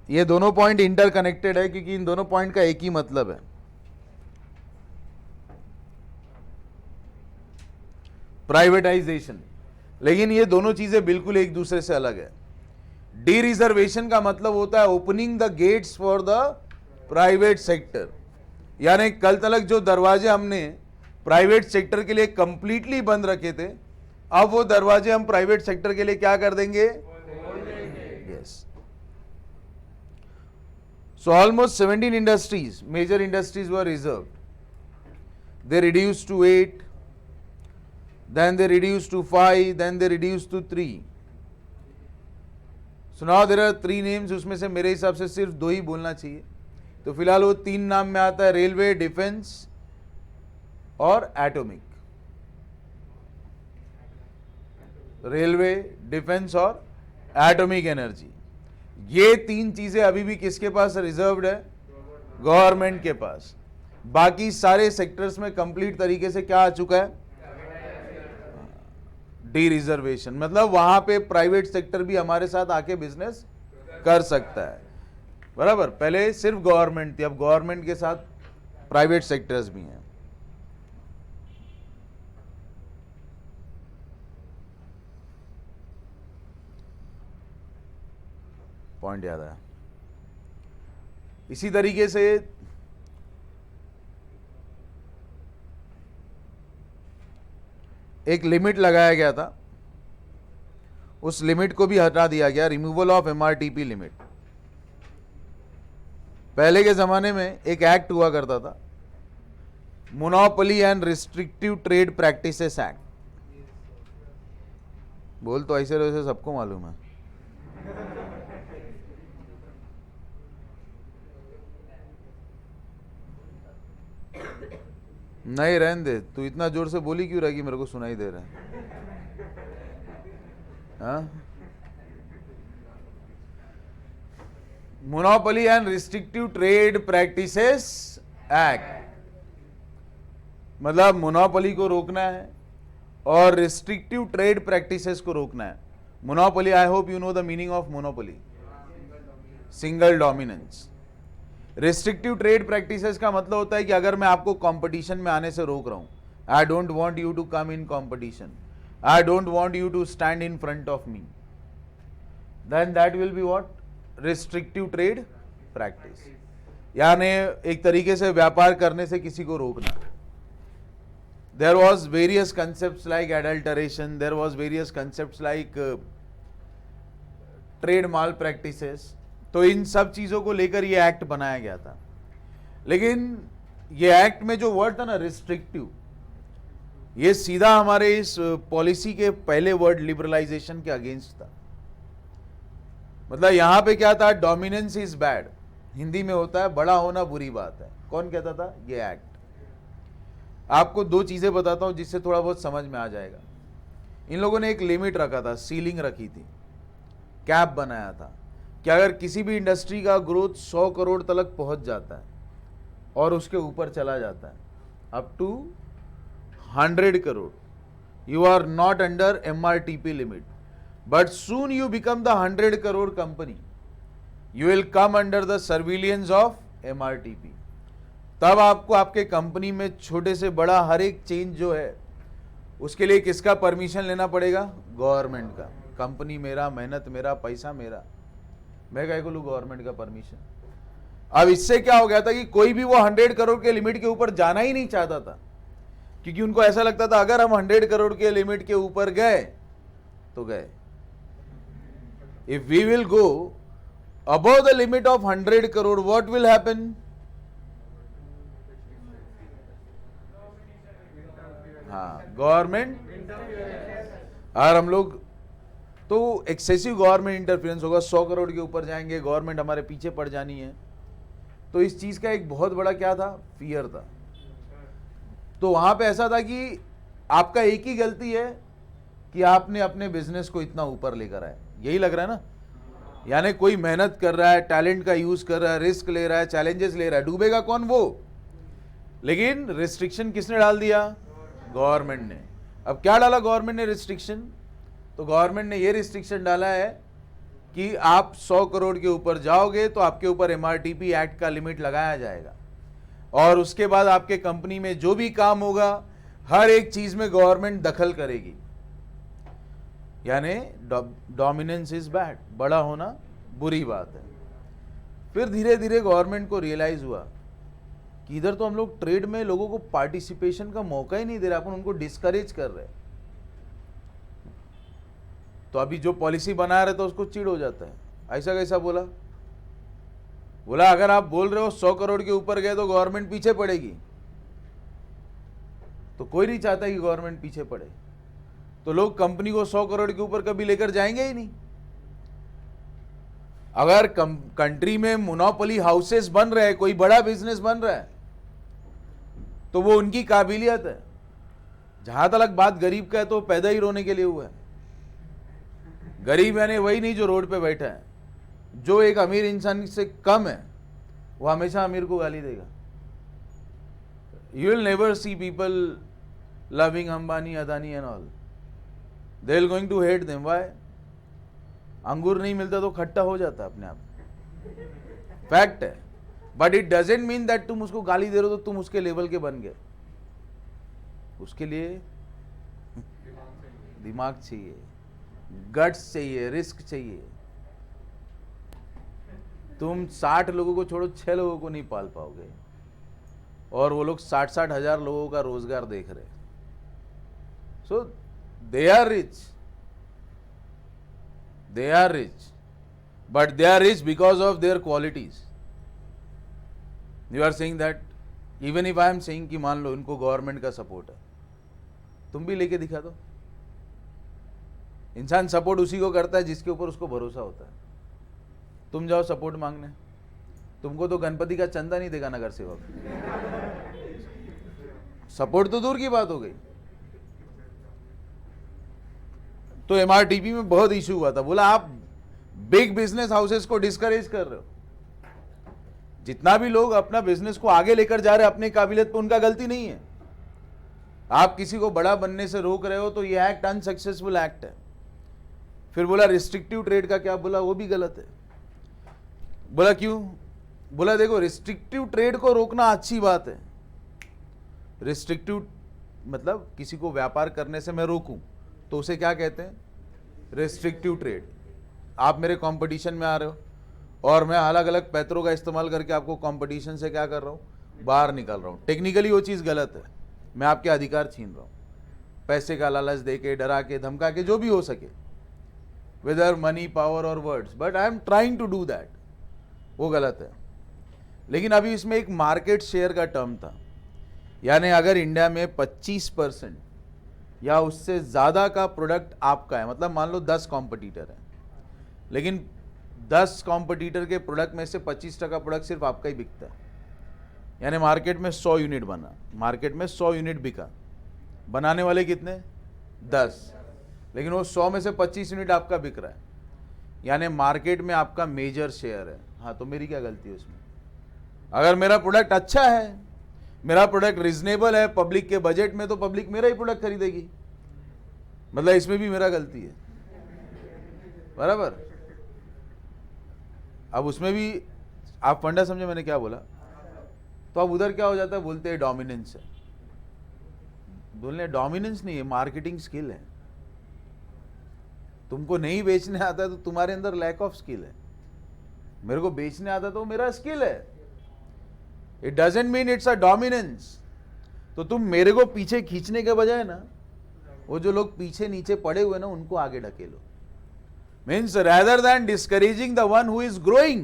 ये दोनों पॉइंट इंटरकनेक्टेड है क्योंकि इन दोनों पॉइंट का एक ही मतलब है, प्राइवेटाइजेशन। लेकिन ये दोनों चीजें बिल्कुल एक दूसरे से अलग है। डी रिजर्वेशन का मतलब होता है opening the gates for the private sector, यानी कल तक जो दरवाजे हमने प्राइवेट सेक्टर के लिए कंप्लीटली बंद रखे थे, अब वो दरवाजे हम प्राइवेट सेक्टर के लिए क्या कर देंगे? Yes. So almost 17 industries, major industries were reserved, they reduced to 8, then they reduced to 5, then they reduced to 3. So now there are 3 names, उसमें से मेरे हिसाब से सिर्फ 2 ही बोलना चाहिए। तो फिलहाल वो 3 नाम में आता है, रेलवे, डिफेंस और एटॉमिक। रेलवे, डिफेंस और एटॉमिक एनर्जी, ये 3 चीजें अभी भी किसके पास रिजर्व्ड है? गवर्नमेंट के पास। बाकी सारे सेक्टर्स में कंप्लीट तरीके से क्या आ चुका है? D reservation. मतलब वहां पे प्राइवेट सेक्टर भी हमारे साथ आके बिजनेस कर सकता है, बराबर। पहले सिर्फ गवर्नमेंट थी, अब गवर्नमेंट के साथ प्राइवेट सेक्टर्स भी हैं। पॉइंट याद आया। इसी तरीके से एक लिमिट लगाया गया था, उस लिमिट को भी हटा दिया गया, रिमूवल ऑफ एमआरटीपी लिमिट। पहले के जमाने में एक एक्ट हुआ करता था, monopoly and restrictive trade practices act. बोल तो ऐसे वैसे सबको मालूम है। नहीं, रहने दे, तू इतना जोर से बोली क्यों रहा कि मेरे को सुनाई दे रहा है? हाँ, monopoly and restrictive trade practices act, मतलब मोनोपोली को रोकना है और रिस्ट्रिक्टिव ट्रेड प्रैक्टिसेस को रोकना है। Monopoly, I hope you know the meaning of monopoly, single dominance. Restrictive trade practices का मतलब होता है कि अगर मैं आपको कंपटीशन में आने से रोक रहा हूं, I don't want you to come in competition, I don't want you to stand in front of me, then that will be what, restrictive trade practice, यानी एक तरीके से व्यापार करने से किसी को रोकना। There was various concepts like adulteration, there was various concepts like trade malpractices, तो इन सब चीज़ों को लेकर ये एक्ट बनाया गया था। लेकिन ये एक्ट में जो वर्ड था ना रिस्ट्रिक्टिव, ये सीधा हमारे इस पॉलिसी के पहले वर्ड लिबरलाइजेशन के अगेंस्ट था। मतलब यहाँ पे क्या था, डोमिनेंस इज बैड, हिंदी में होता है बड़ा होना बुरी बात है। कौन कहता था? ये एक्ट। आपको दो चीज़ें बताता हूँ जिससे थोड़ा बहुत समझ में आ जाएगा। इन लोगों ने एक लिमिट रखा था, सीलिंग रखी थी, कैप बनाया था कि अगर किसी भी इंडस्ट्री का ग्रोथ 100 करोड़ तक पहुंच जाता है और उसके ऊपर चला जाता है up to 100 crore, you are not under MRTP limit, but soon you become the 100 crore company, you will come under the surveillance of MRTP। तब आपको आपके कंपनी में छोटे से बड़ा हर एक चेंज जो है उसके लिए किसका परमिशन लेना पड़ेगा? गवर्नमेंट का। कंपनी मेरा, मेहनत मेरा, पैसा मेरा, मैं कह को लूँ गवर्नमेंट का परमिशन। अब इससे क्या हो गया था कि कोई भी वो 100 करोड़ के लिमिट के ऊपर जाना ही नहीं चाहता था, क्योंकि उनको ऐसा लगता था अगर हम 100 करोड़ के लिमिट के ऊपर गए तो गए। If we will go above the limit of 100 crore, what will happen? हाँ, गवर्नमेंट, और हम लोग तो एक्सेसिव गवर्नमेंट इंटरफेरेंस होगा, 100 करोड़ के ऊपर जाएंगे, गवर्नमेंट हमारे पीछे पड़ जानी है। तो इस चीज़ का एक बहुत बड़ा क्या था, फियर था। तो वहाँ पे ऐसा था कि आपका एक ही गलती है कि आपने अपने बिजनेस को इतना ऊपर लेकर आए, यही लग रहा है ना। यानी कोई मेहनत कर रहा है, टैलेंट का यूज़ कर रहा है, रिस्क ले रहा है, चैलेंजेस ले रहा है, डूबेगा कौन? वो। लेकिन रिस्ट्रिक्शन किसने डाल दिया? गवर्नमेंट ने। अब क्या डाला गवर्नमेंट ने रिस्ट्रिक्शन? तो गवर्नमेंट ने ये रिस्ट्रिक्शन डाला है कि आप 100 करोड़ के ऊपर जाओगे तो आपके ऊपर MRTP एक्ट का लिमिट लगाया जाएगा, और उसके बाद आपके कंपनी में जो भी काम होगा हर एक चीज में गवर्नमेंट दखल करेगी। यानी डोमिनेंस इज बैड, बड़ा होना बुरी बात है। फिर धीरे धीरे गवर्नमेंट को रियलाइज हुआ कि इधर तो हम लोग ट्रेड में लोगों को पार्टिसिपेशन का मौका ही नहीं दे रहे, अपन उनको डिस्करेज कर रहे हैं। तो अभी जो पॉलिसी बना रहे तो उसको चिढ़ हो जाता है, ऐसा कैसा बोला? बोला अगर आप बोल रहे हो 100 करोड़ के ऊपर गए तो गवर्नमेंट पीछे पड़ेगी, तो कोई नहीं चाहता कि गवर्नमेंट पीछे पड़े, तो लोग कंपनी को 100 करोड़ के ऊपर कभी लेकर जाएंगे ही नहीं। अगर कंट्री में मोनोपोली हाउसेस बन रहे हैं, कोई बड़ा बिजनेस बन रहा है, तो वो उनकी काबिलियत है। जहां तक बात गरीब का है तो पैदा ही रोने के लिए हुआ है। गरीब यानी वही नहीं जो रोड पे बैठा है, जो एक अमीर इंसान से कम है वो हमेशा अमीर को गाली देगा। You will never see people loving Ambani, Adani and all, they will going to hate them. Why? अंगूर नहीं मिलता तो खट्टा हो जाता अपने आप, फैक्ट है। But it doesn't mean that तुम उसको गाली दे रहे हो तो तुम उसके लेवल के बन गए। उसके लिए दिमाग चाहिए, गट्स चाहिए, रिस्क चाहिए। तुम 60 लोगों को छोड़ो, 6 लोगों को नहीं पाल पाओगे, और वो लोग 60-60 हजार लोगों का रोजगार देख रहे। So they are rich, they are rich, but they are rich because of their qualities. You are saying that, even if I am saying कि मान लो इनको गवर्नमेंट का सपोर्ट है, तुम भी लेके दिखा दो। इंसान सपोर्ट उसी को करता है जिसके ऊपर उसको भरोसा होता है। तुम जाओ सपोर्ट मांगने, तुमको तो गणपति का चंदा नहीं देगा नगर सेवक, सपोर्ट तो दूर की बात हो गई। तो MRTP में बहुत इशू हुआ था, बोला आप बिग बिजनेस हाउसेस को डिस्करेज कर रहे हो। जितना भी लोग अपना बिजनेस को आगे लेकर जा रहे हैं अपने काबिलियत पे, उनका गलती नहीं है। आप किसी को बड़ा बनने से रोक रहे हो तो ये एक्ट अनसक्सेसफुल एक्ट है। फिर बोला रिस्ट्रिक्टिव ट्रेड का क्या बोला, वो भी गलत है। बोला क्यों? बोला देखो रिस्ट्रिक्टिव ट्रेड को रोकना अच्छी बात है। रिस्ट्रिक्टिव मतलब किसी को व्यापार करने से मैं रोकूं तो उसे क्या कहते हैं? Restrictive trade. आप मेरे कंपटीशन में आ रहे हो और मैं अलग अलग पैतरों का इस्तेमाल करके आपको कंपटीशन से क्या कर रहा हूँ? बाहर निकाल रहा हूँ। टेक्निकली वो चीज़ गलत है, मैं आपके अधिकार छीन रहा हूँ, पैसे का लालच दे के, डरा के, धमका के, जो भी हो सके, वेदर मनी, पावर और words, but I am trying to do that, वो गलत है। लेकिन अभी इसमें एक मार्केट शेयर का टर्म था, यानी अगर इंडिया में 25% या उससे ज़्यादा का प्रोडक्ट आपका है, मतलब मान लो 10 कॉम्पिटिटर है, लेकिन 10 कॉम्पिटिटर के प्रोडक्ट में से 25% प्रोडक्ट सिर्फ आपका ही बिकता है, यानी मार्केट में 100 यूनिट बना, मार्केट में 100 यूनिट बिका, बनाने वाले कितने? 10, लेकिन वो 100 में से 25 यूनिट आपका बिक रहा है, यानी मार्केट में आपका मेजर शेयर है। हाँ, तो मेरी क्या गलती है उसमें? अगर मेरा प्रोडक्ट अच्छा है, मेरा प्रोडक्ट रिजनेबल है पब्लिक के बजट में, तो पब्लिक मेरा ही प्रोडक्ट खरीदेगी, मतलब इसमें भी मेरा गलती है, बराबर। अब उसमें भी आप फंडा समझे मैंने क्या बोला? तो अब उधर क्या हो जाता है, बोलते हैं डोमिनेंस है। बोलने डोमिनेंस नहीं है, मार्केटिंग स्किल है। तुमको नहीं बेचने आता है तो तुम्हारे अंदर लैक ऑफ स्किल है। मेरे को बेचने आता तो मेरा स्किल है। It doesn't mean it's a dominance. तो तुम मेरे को पीछे खींचने के बजाय ना, वो जो लोग पीछे नीचे पड़े हुए ना, उनको आगे ढकेलो। Means rather than discouraging the one who is growing,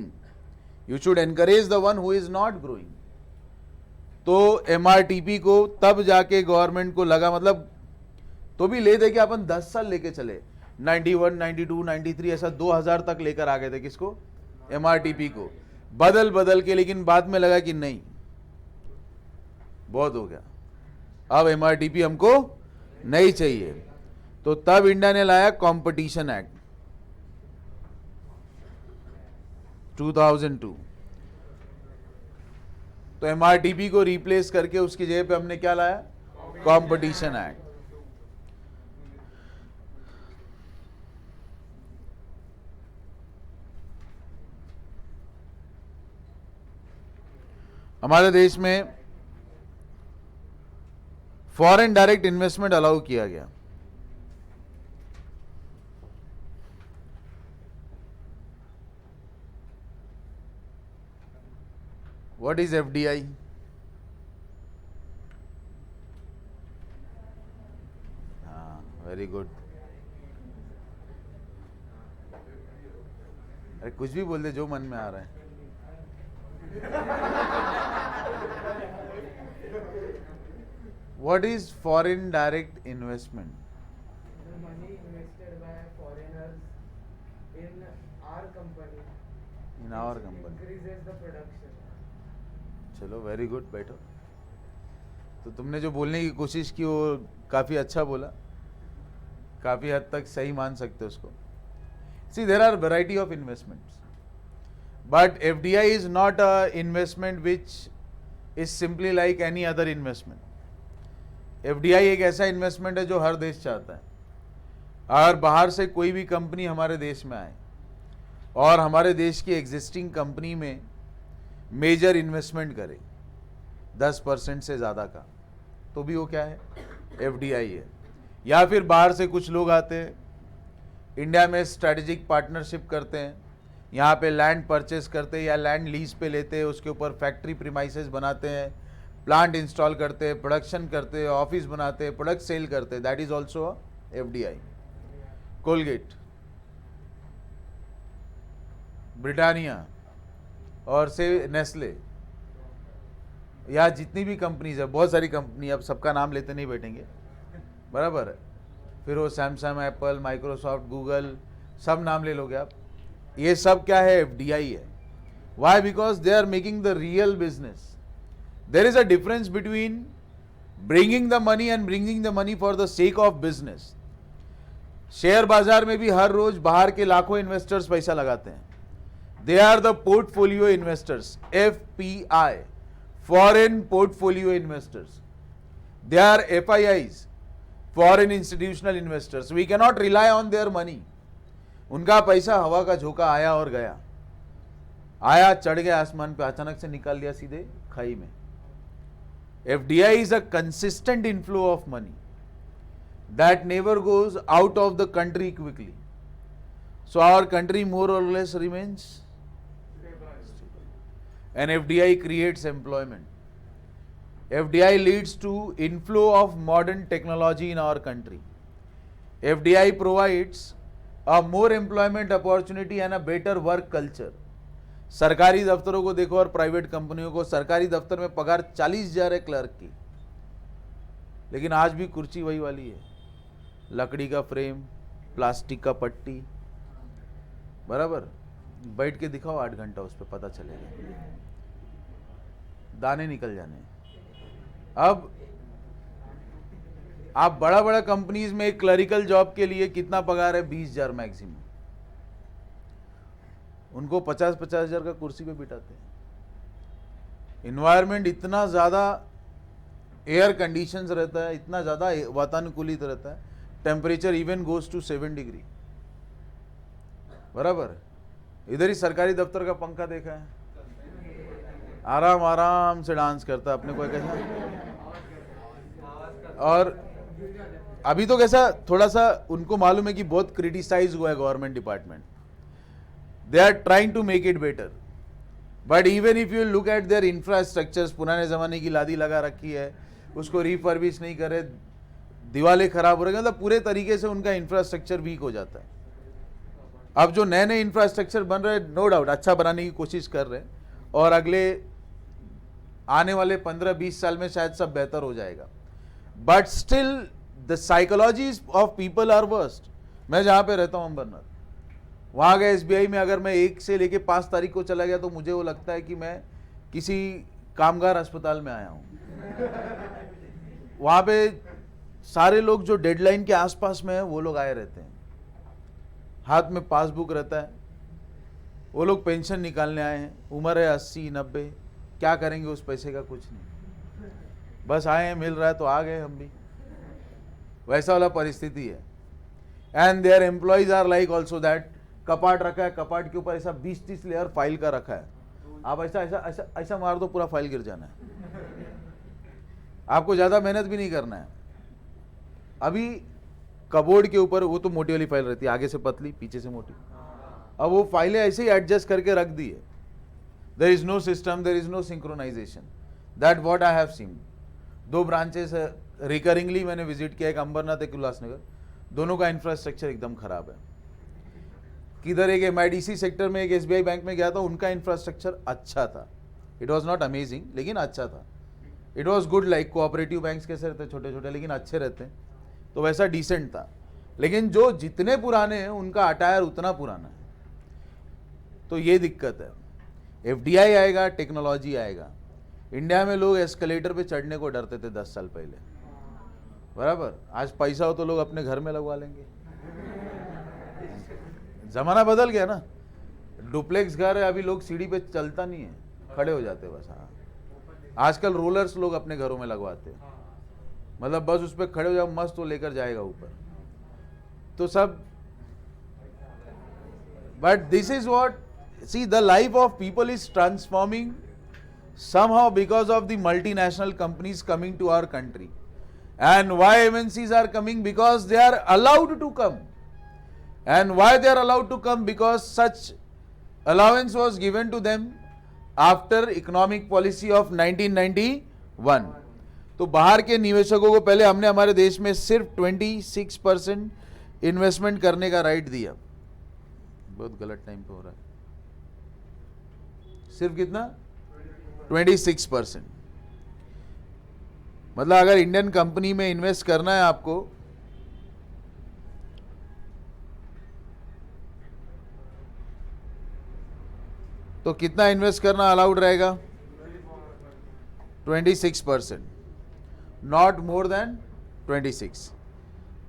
you should encourage the one who is not growing. तो MRTP को तब जाके गवर्नमेंट को लगा, मतलब तो भी ले दे के अपन 10 साल लेके चले, 91, 92, 93 ऐसा 2000 तक लेकर आ गए थे। किसको? MRTP को बदल बदल के, लेकिन बाद में लगा कि नहीं, बहुत हो गया, अब MRTP हमको नहीं चाहिए। तो तब इंडिया ने लाया कंपटीशन एक्ट 2002। तो MRTP को रिप्लेस करके उसकी जगह पे हमने क्या लाया? Competition act. हमारे देश में फॉरेन डायरेक्ट इन्वेस्टमेंट अलाउ किया गया। What is FDI? हाँ, वेरी गुड। अरे कुछ भी बोल दे जो मन में आ रहा है। What is foreign direct investment? The money invested by foreigners in our company. In our company. Increases the production. चलो वेरी गुड, बैठो। तो तुमने जो बोलने की कोशिश की वो काफ़ी अच्छा बोला, काफ़ी हद तक सही मान सकते हो उसको। See there are variety of investments, but FDI is not a investment which is simply like any other investment. FDI एक ऐसा इन्वेस्टमेंट है जो हर देश चाहता है। अगर बाहर से कोई भी कंपनी हमारे देश में आए और हमारे देश की एग्जिस्टिंग कंपनी में मेजर इन्वेस्टमेंट करे 10% से ज़्यादा का, तो भी वो क्या है? FDI है। या फिर बाहर से कुछ लोग आते हैं, इंडिया में स्ट्रेटेजिक पार्टनरशिप करते हैं, यहाँ पे लैंड परचेस करते हैं या लैंड लीज पे लेते हैं, उसके ऊपर फैक्ट्री प्रीमाइसेस बनाते हैं, प्लांट इंस्टॉल करते हैं, प्रोडक्शन करते हैं, ऑफिस बनाते हैं, प्रोडक्ट सेल करते हैं, that is also FDI। Colgate, Britannia और से नेस्ले, या जितनी भी कंपनीज है, बहुत सारी कंपनी, अब सबका नाम लेते नहीं बैठेंगे, बराबर है। फिर वो सैमसंग, एप्पल, माइक्रोसॉफ्ट, गूगल, सब नाम ले लोगे आप, ये सब क्या है? FDI है। Why? Because they are making the real business. There is a difference between bringing the money and bringing the money for the sake of business. Share बाजार में भी हर रोज बाहर के लाखों इन्वेस्टर्स पैसा लगाते हैं, They are the portfolio investors, FPI, foreign portfolio investors. They are FIIs, foreign institutional investors. We cannot rely on their money. उनका पैसा हवा का झोंका आया और गया, आया चढ़ गया आसमान पे, अचानक से निकाल लिया सीधे खाई में. FDI is a consistent inflow of money that never goes out of the country quickly. So our country more or less remains stable. And FDI creates employment. FDI leads to inflow of modern technology in our country. FDI provides a more employment opportunity and a better work culture. सरकारी दफ्तरों को देखो और प्राइवेट कंपनियों को. सरकारी दफ्तर में पगार 40,000 है क्लर्क की, लेकिन आज भी कुर्सी वही वाली है, लकड़ी का फ्रेम, प्लास्टिक का पट्टी, बराबर. बैठ के दिखाओ 8 घंटा, उस पर पता चलेगा, दाने निकल जाने. अब आप बड़ा बड़ा कंपनीज में एक क्लरिकल जॉब के लिए कितना पगार है? 20,000 मैक्सिमम. उनको 50,000 का कुर्सी पे बिठाते हैं. इन्वायरमेंट इतना ज़्यादा एयर कंडीशंस रहता है, इतना ज़्यादा वातानुकूलित रहता है, temperature even goes to 7 degree, बराबर. इधर ही सरकारी दफ्तर का पंखा देखा है, आराम आराम से डांस करता है अपने को कैसा. और अभी तो कैसा थोड़ा सा उनको मालूम है कि बहुत क्रिटिसाइज हुआ है government department. They are trying to make it better. But even if you look at their infrastructures, पुराने ज़माने की लादी लगा रखी है, उसको रिफर्बिश नहीं करे, दीवारें खराब हो रही, मतलब पूरे तरीके से उनका इंफ्रास्ट्रक्चर वीक हो जाता है. अब जो नए नए इंफ्रास्ट्रक्चर बन रहे हैं, नो डाउट अच्छा बनाने की कोशिश कर रहे हैं, और अगले आने वाले 15-20 साल में शायद सब बेहतर हो जाएगा. But still the psychologies of people are worst. मैं जहाँ पे रहता हूँ अम्बरनाथ, वहाँ गए SBI में, अगर मैं 1 से लेके 5 तारीख को चला गया तो मुझे वो लगता है कि मैं किसी कामगार अस्पताल में आया हूँ. वहाँ पे सारे लोग जो डेडलाइन के आसपास में है वो लोग आए रहते हैं, हाथ में पासबुक रहता है, वो लोग पेंशन निकालने आए हैं, उम्र है 80-90, क्या करेंगे उस पैसे का? कुछ नहीं, बस आए हैं, मिल रहा है तो आ गए हम भी. वैसा वाला परिस्थिति है. And their employees are like also that. कपाट रखा है, कपाट के ऊपर ऐसा 20-30 लेयर फाइल का रखा है, आप ऐसा ऐसा ऐसा ऐसा मार दो, पूरा फाइल गिर जाना है. आपको ज़्यादा मेहनत भी नहीं करना है. अभी कबोर्ड के ऊपर वो तो मोटी वाली फाइल रहती है, आगे से पतली पीछे से मोटी, अब वो फाइलें ऐसे ही एडजस्ट करके रख दी है. There is no system, there is no synchronisation. That what I have seen. 2 branches recurringly मैंने विजिट किया, एक अंबरनाथ, एक उल्लासनगर. दोनों का इंफ्रास्ट्रक्चर एकदम खराब है. किधर एक MIDC सेक्टर में एक SBI बैंक में गया था, उनका इंफ्रास्ट्रक्चर अच्छा था. इट वॉज नॉट अमेजिंग, लेकिन अच्छा था. It was good. Like cooperative banks कैसे रहते हैं, छोटे छोटे लेकिन अच्छे रहते हैं, तो वैसा डिसेंट था. लेकिन जो जितने पुराने हैं उनका अटायर उतना पुराना है, तो ये दिक्कत है. FDI आएगा, टेक्नोलॉजी आएगा. इंडिया में लोग एस्केलेटर पे चढ़ने को डरते थे 10 साल पहले, बराबर. आज पैसा हो तो लोग अपने घर में लगवा लेंगे. जमाना बदल गया ना. डुप्लेक्स घर है, अभी लोग सीढ़ी पे चलता नहीं है, खड़े हो जाते बस. हाँ, आजकल रोलर्स लोग अपने घरों में लगवाते हैं, मतलब बस उस पर खड़े हो जाओ, मस्त वो लेकर जाएगा ऊपर, तो सब. But this is what, see the life of people is transforming somehow because of the multinational companies coming to our country. And why MNCs are coming? Because they are allowed to come. And why they are allowed to come? Because such allowance was given to them after economic policy of 1991. तो बाहर के निवेशकों को पहले हमने हमारे देश में सिर्फ 26% इन्वेस्टमेंट करने का राइट दिया. बहुत गलत टाइम पे हो रहा है. सिर्फ कितना? 26%. मतलब अगर इंडियन कंपनी में इन्वेस्ट करना है आपको, तो कितना इन्वेस्ट करना अलाउड रहेगा? 26%, नॉट मोर देन 26.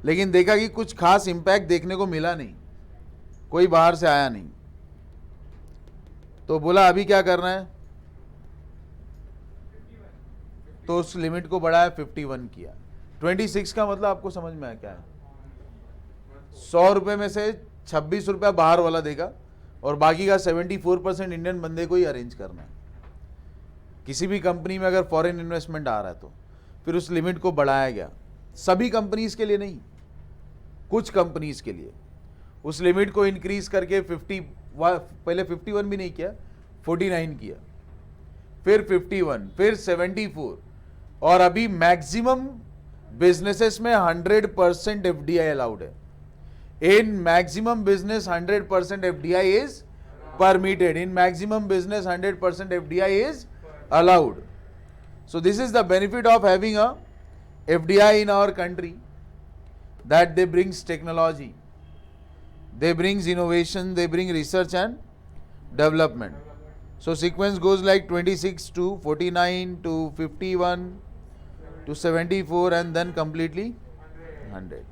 लेकिन देखा कि कुछ खास इंपैक्ट देखने को मिला नहीं, कोई बाहर से आया नहीं. तो बोला अभी क्या करना है, तो उस लिमिट को बढ़ाया 51 किया। 26 का मतलब आपको समझ में आया क्या है? 100 रुपए में से 26 रुपया बाहर वाला देगा और बाकी का 74% इंडियन बंदे को ही अरेंज करना है। किसी भी कंपनी में अगर फॉरेन इन्वेस्टमेंट आ रहा है तो फिर उस लिमिट को बढ़ाया गया, सभी कंपनीज के लिए नहीं, कुछ कंपनीज के लिए उस लिमिट को इंक्रीज करके 50, पहले 51 भी नहीं किया, 49 किया, फिर 51, फिर 74, और अभी मैक्सिमम बिजनेसेस में 100% एफडीआई अलाउड है। In maximum business 100% FDI is permitted. In maximum business 100% FDI is allowed. So this is the benefit of having a FDI in our country, that they brings technology, they brings innovation, they bring research and development. So sequence goes like 26 to 49 to 51 to 74 and then completely 100.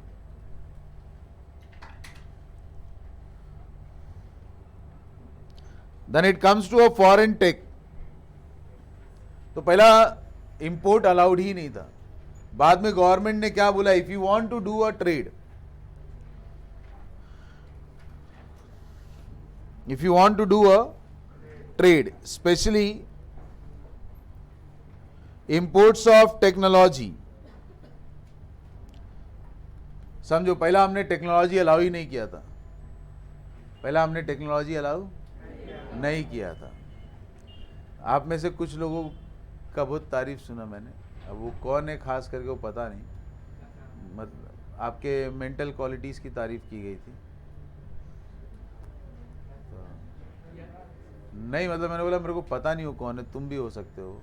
Then it comes to a foreign tech. तो पहला इंपोर्ट अलाउड ही नहीं था, बाद में गवर्नमेंट ने क्या बोला, if you want to do a trade, if you want to do a trade, especially imports of technology, समझो पहला हमने टेक्नोलॉजी अलाउ ही नहीं किया था, पहला हमने टेक्नोलॉजी अलाउ नहीं किया था। आप में से कुछ लोगों का बहुत तारीफ सुना मैंने, अब वो कौन है खास करके वो पता नहीं, मतलब आपके मेंटल क्वालिटीज़ की तारीफ की गई थी। नहीं मतलब मैंने बोला मेरे को पता नहीं हो कौन है, तुम भी हो सकते हो।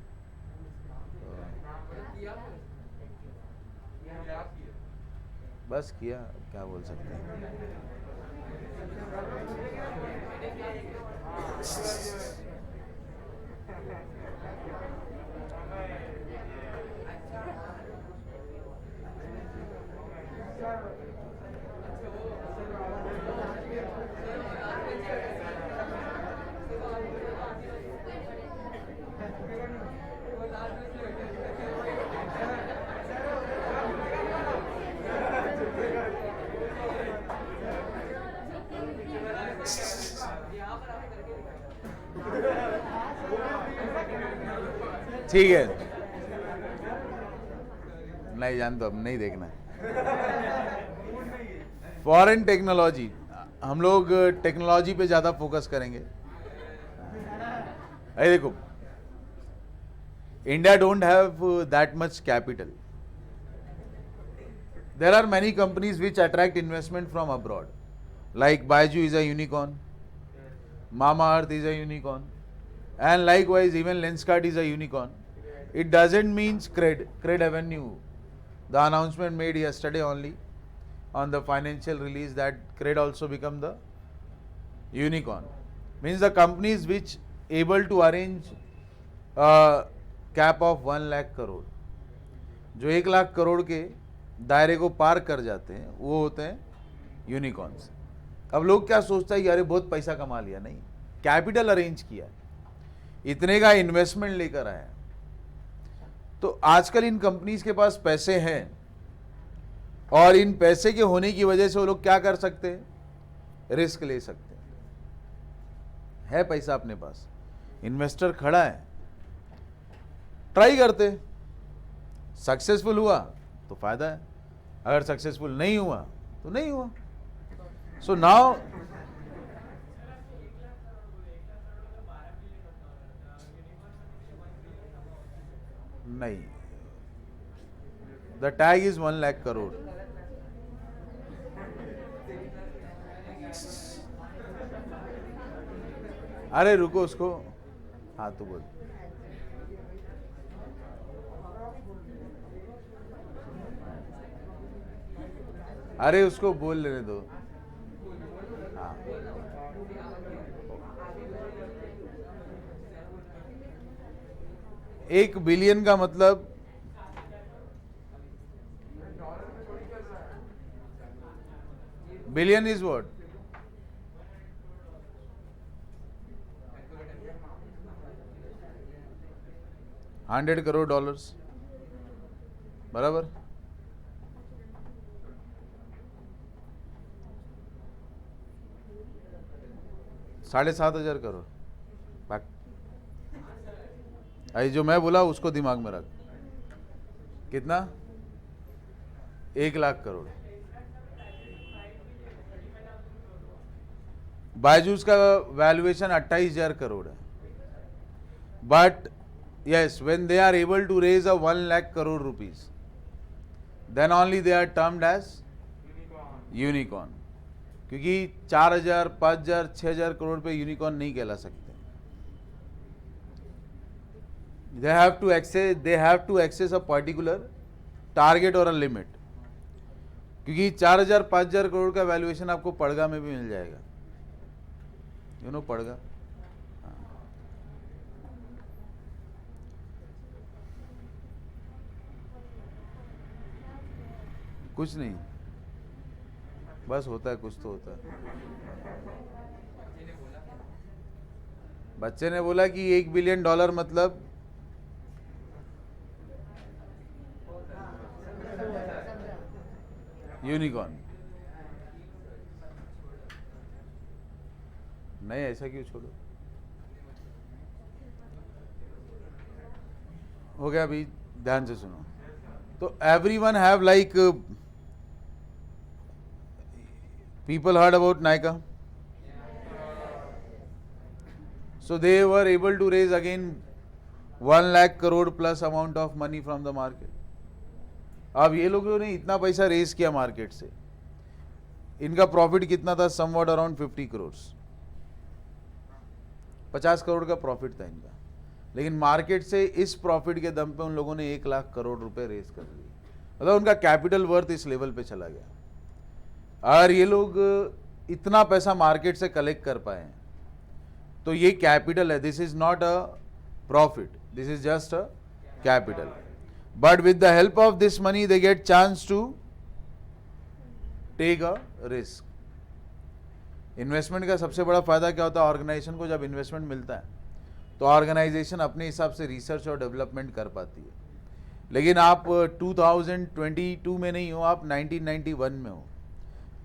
बस किया, क्या बोल सकते हैं। ठीक है, नहीं जानते, अब नहीं देखना। फॉरेन टेक्नोलॉजी, हम लोग टेक्नोलॉजी पे ज्यादा फोकस करेंगे। अरे देखो, India don't have that much capital. There are many companies which attract investment from abroad, like Byju is a unicorn, Mamaearth is a unicorn, and likewise even Lenskart is a unicorn. It doesn't mean Cred Avenue, the announcement made yesterday only on the financial release that Cred also become the unicorn, means the companies which able to arrange a cap of 1 lakh crore, जो 1 लाख करोड़ के दायरे को पार कर जाते हैं वो होते हैं यूनिकॉर्न्स। अब लोग क्या सोचता है यार बहुत पैसा कमा लिया, नहीं, कैपिटल अरेंज किया, इतने का इन्वेस्टमेंट लेकर आया। तो आजकल इन कंपनीज के पास पैसे हैं और इन पैसे के होने की वजह से वो लोग क्या कर सकते हैं, रिस्क ले सकते हैं। है पैसा अपने पास, इन्वेस्टर खड़ा है, ट्राई करते, सक्सेसफुल हुआ तो फायदा है, अगर सक्सेसफुल नहीं हुआ तो नहीं हुआ। सो नाउ नहीं, the tag is 1 lakh crore. अरे रुको उसको, हाँ तो बोल, अरे उसको बोल लेने दो। हाँ, $1 बिलियन का मतलब billion is what, 100 crore dollars, बराबर। $7,500 करोड़। अरे जो मैं बोला उसको दिमाग में रख। कितना? 1 लाख करोड़। बायजूस का वैल्यूएशन 28,000 करोड़ है। But yes, when they are able to raise a 1 lakh crore rupees, then only they are termed as unicorn. क्योंकि 4,000, 5,000, 6,000 करोड़ पे यूनिकॉर्न नहीं कहला सकते। They have to access a particular target or a limit. क्योंकि 4,000, 5,000 करोड़ का वैल्यूएशन आपको पड़गा में भी मिल जाएगा, यू नो पड़गा। कुछ नहीं, बस होता है, कुछ तो होता है। बच्चे ने बोला कि $1 बिलियन मतलब यूनिकॉर्न। नहीं, ऐसा क्यों छोड़ो, हो गया। अभी ध्यान से सुनो। तो everyone have like people heard about Nykaa, so they were able to raise again 1 lakh crore plus amount of money from the market. अब ये लोगों ने इतना पैसा रेज किया मार्केट से, इनका प्रॉफिट कितना था? समवॉट अराउंड 50 करोड़, 50 करोड़ का प्रॉफिट था इनका। लेकिन मार्केट से इस प्रॉफिट के दम पे उन लोगों ने 1 लाख करोड़ रुपए रेज कर लिए। मतलब उनका कैपिटल वर्थ इस लेवल पे चला गया। और ये लोग इतना पैसा मार्केट से कलेक्ट कर पाए हैं, तो ये कैपिटल है। This is not a profit, this is just a capital. But with the help of this money they get chance to take a risk. Investment का सबसे बड़ा फायदा क्या होता है? ऑर्गेनाइजेशन को जब इन्वेस्टमेंट मिलता है तो ऑर्गेनाइजेशन अपने हिसाब से रिसर्च और डेवलपमेंट कर पाती है। लेकिन आप 2022 में नहीं हो, आप 1991 में हो।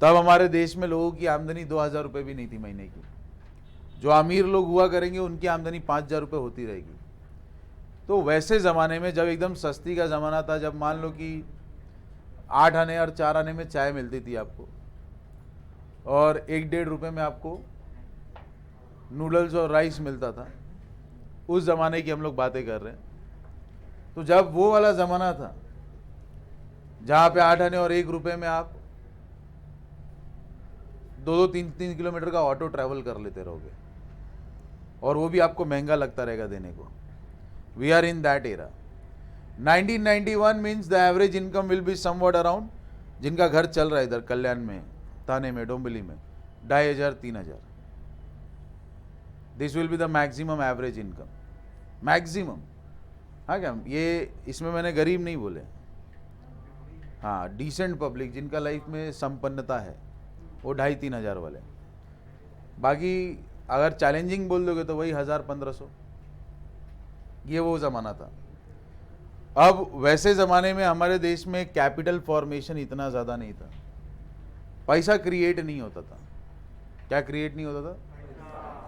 तब हमारे देश में लोगों की आमदनी 2,000 रुपये भी नहीं थी महीने की। जो अमीर लोग हुआ करेंगे उनकी आमदनी 5,000 रुपये होती रहेगी। तो वैसे ज़माने में जब एकदम सस्ती का ज़माना था, जब मान लो कि 8 आने और 4 आने में चाय मिलती थी आपको, और 1-1.5 रुपये में आपको नूडल्स और राइस मिलता था, उस ज़माने की हम लोग बातें कर रहे हैं। तो जब वो वाला ज़माना था जहाँ पे 8 आने और 1 रुपये में आप 2-2, 3-3 किलोमीटर का ऑटो ट्रैवल कर लेते रहोगे, और वो भी आपको महंगा लगता रहेगा देने को। We are in that era. 1991 means the average income will be somewhat around, जिनका घर चल रहा है इधर कल्याण में, थाने में, डोंबिवली में, 2,500-3,000। This will be the maximum average income, maximum. हाँ क्या, ये इसमें मैंने गरीब नहीं बोले, हाँ डिसेंट पब्लिक जिनका लाइफ में संपन्नता है, वो 2,500-3,000 वाले। बाकी अगर चैलेंजिंग बोल दोगे तो वही 1,000-1,500। ये वो ज़माना था। अब वैसे ज़माने में हमारे देश में कैपिटल फॉर्मेशन इतना ज़्यादा नहीं था, पैसा क्रिएट नहीं होता था। क्या क्रिएट नहीं होता था?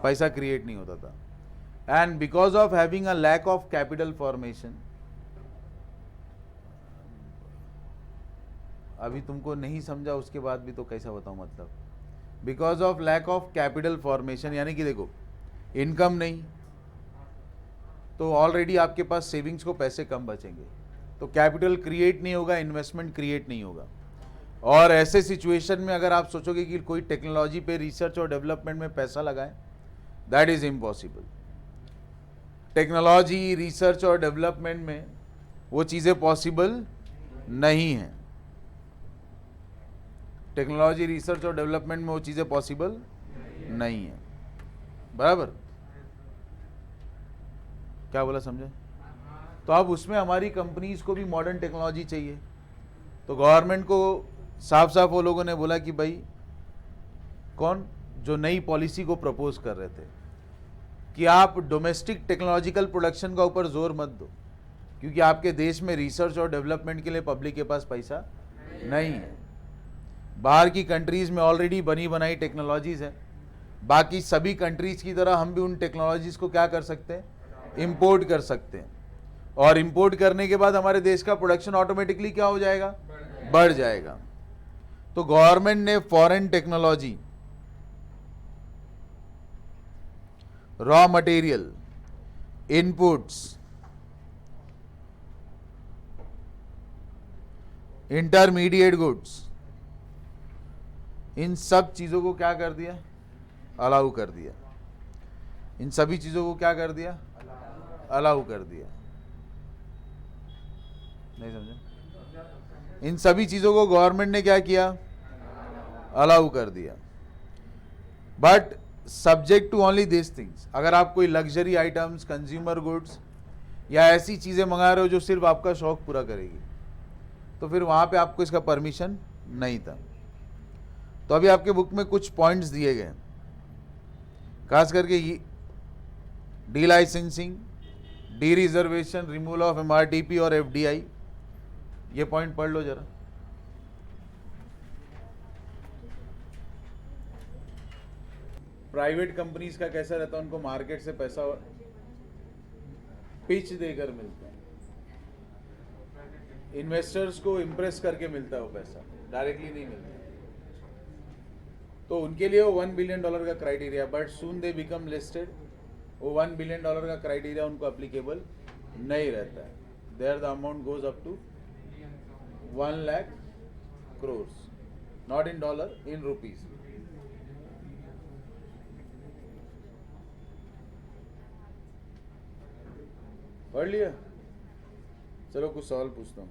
पैसा क्रिएट नहीं होता था। And because of having a lack of capital formation, अभी तुमको नहीं समझा उसके बाद भी तो कैसा बताऊं, मतलब because of lack of capital formation, यानी कि देखो इनकम नहीं तो ऑलरेडी आपके पास सेविंग्स को पैसे कम बचेंगे, तो कैपिटल क्रिएट नहीं होगा, इन्वेस्टमेंट क्रिएट नहीं होगा। और ऐसे सिचुएशन में अगर आप सोचोगे कि कोई टेक्नोलॉजी पे रिसर्च और डेवलपमेंट में पैसा लगाए, that is impossible. Technology, research और डेवलपमेंट में वो चीज़ें पॉसिबल नहीं हैं। टेक्नोलॉजी, रिसर्च और डेवलपमेंट में वो चीज़ें पॉसिबल नहीं है, बराबर? क्या बोला, समझे? तो अब उसमें हमारी कंपनीज को भी मॉडर्न टेक्नोलॉजी चाहिए। तो गवर्नमेंट को साफ साफ वो लोगों ने बोला कि भाई, कौन जो नई पॉलिसी को प्रपोज कर रहे थे कि आप डोमेस्टिक टेक्नोलॉजिकल प्रोडक्शन का ऊपर जोर मत दो, क्योंकि आपके देश में रिसर्च और डेवलपमेंट के लिए पब्लिक के पास पैसा नहीं है। बाहर की कंट्रीज में ऑलरेडी बनी बनाई टेक्नोलॉजीज है। बाकी सभी कंट्रीज की तरह हम भी उन टेक्नोलॉजीज को क्या कर सकते हैं, इंपोर्ट कर सकते हैं। और इंपोर्ट करने के बाद हमारे देश का प्रोडक्शन ऑटोमेटिकली क्या हो जाएगा, बढ़ जाएगा। तो गवर्नमेंट ने foreign technology, raw material, inputs, intermediate goods, इन सब चीज़ों को क्या कर दिया, अलाउ कर दिया। इन सभी चीज़ों को क्या कर दिया, अलाउ कर दिया। नहीं समझे? इन सभी चीज़ों को गवर्नमेंट ने क्या किया, अलाउ कर दिया। But subject to only this things. अगर आप कोई लग्जरी आइटम्स, कंज्यूमर गुड्स या ऐसी चीज़ें मंगा रहे हो जो सिर्फ आपका शौक पूरा करेगी, तो फिर वहाँ पे आपको इसका परमिशन नहीं था। तो अभी आपके बुक में कुछ पॉइंट्स दिए गए, खास करके D licensing, D reservation, removal of MRTP और FDI। ये पॉइंट पढ़ लो जरा। प्राइवेट कंपनीज का कैसा रहता है, उनको मार्केट से पैसा पिच देकर मिलता है, इन्वेस्टर्स को इम्प्रेस करके मिलता है वो पैसा, डायरेक्टली नहीं मिलता। तो उनके लिए वो $1 बिलियन का criteria, but soon they become listed, वो $1 बिलियन का क्राइटेरिया उनको अप्लीकेबल नहीं रहता है। There the amount goes up to 1 lakh crores, not in dollar, in rupees. पढ़ लिया? चलो कुछ सवाल पूछता हूँ।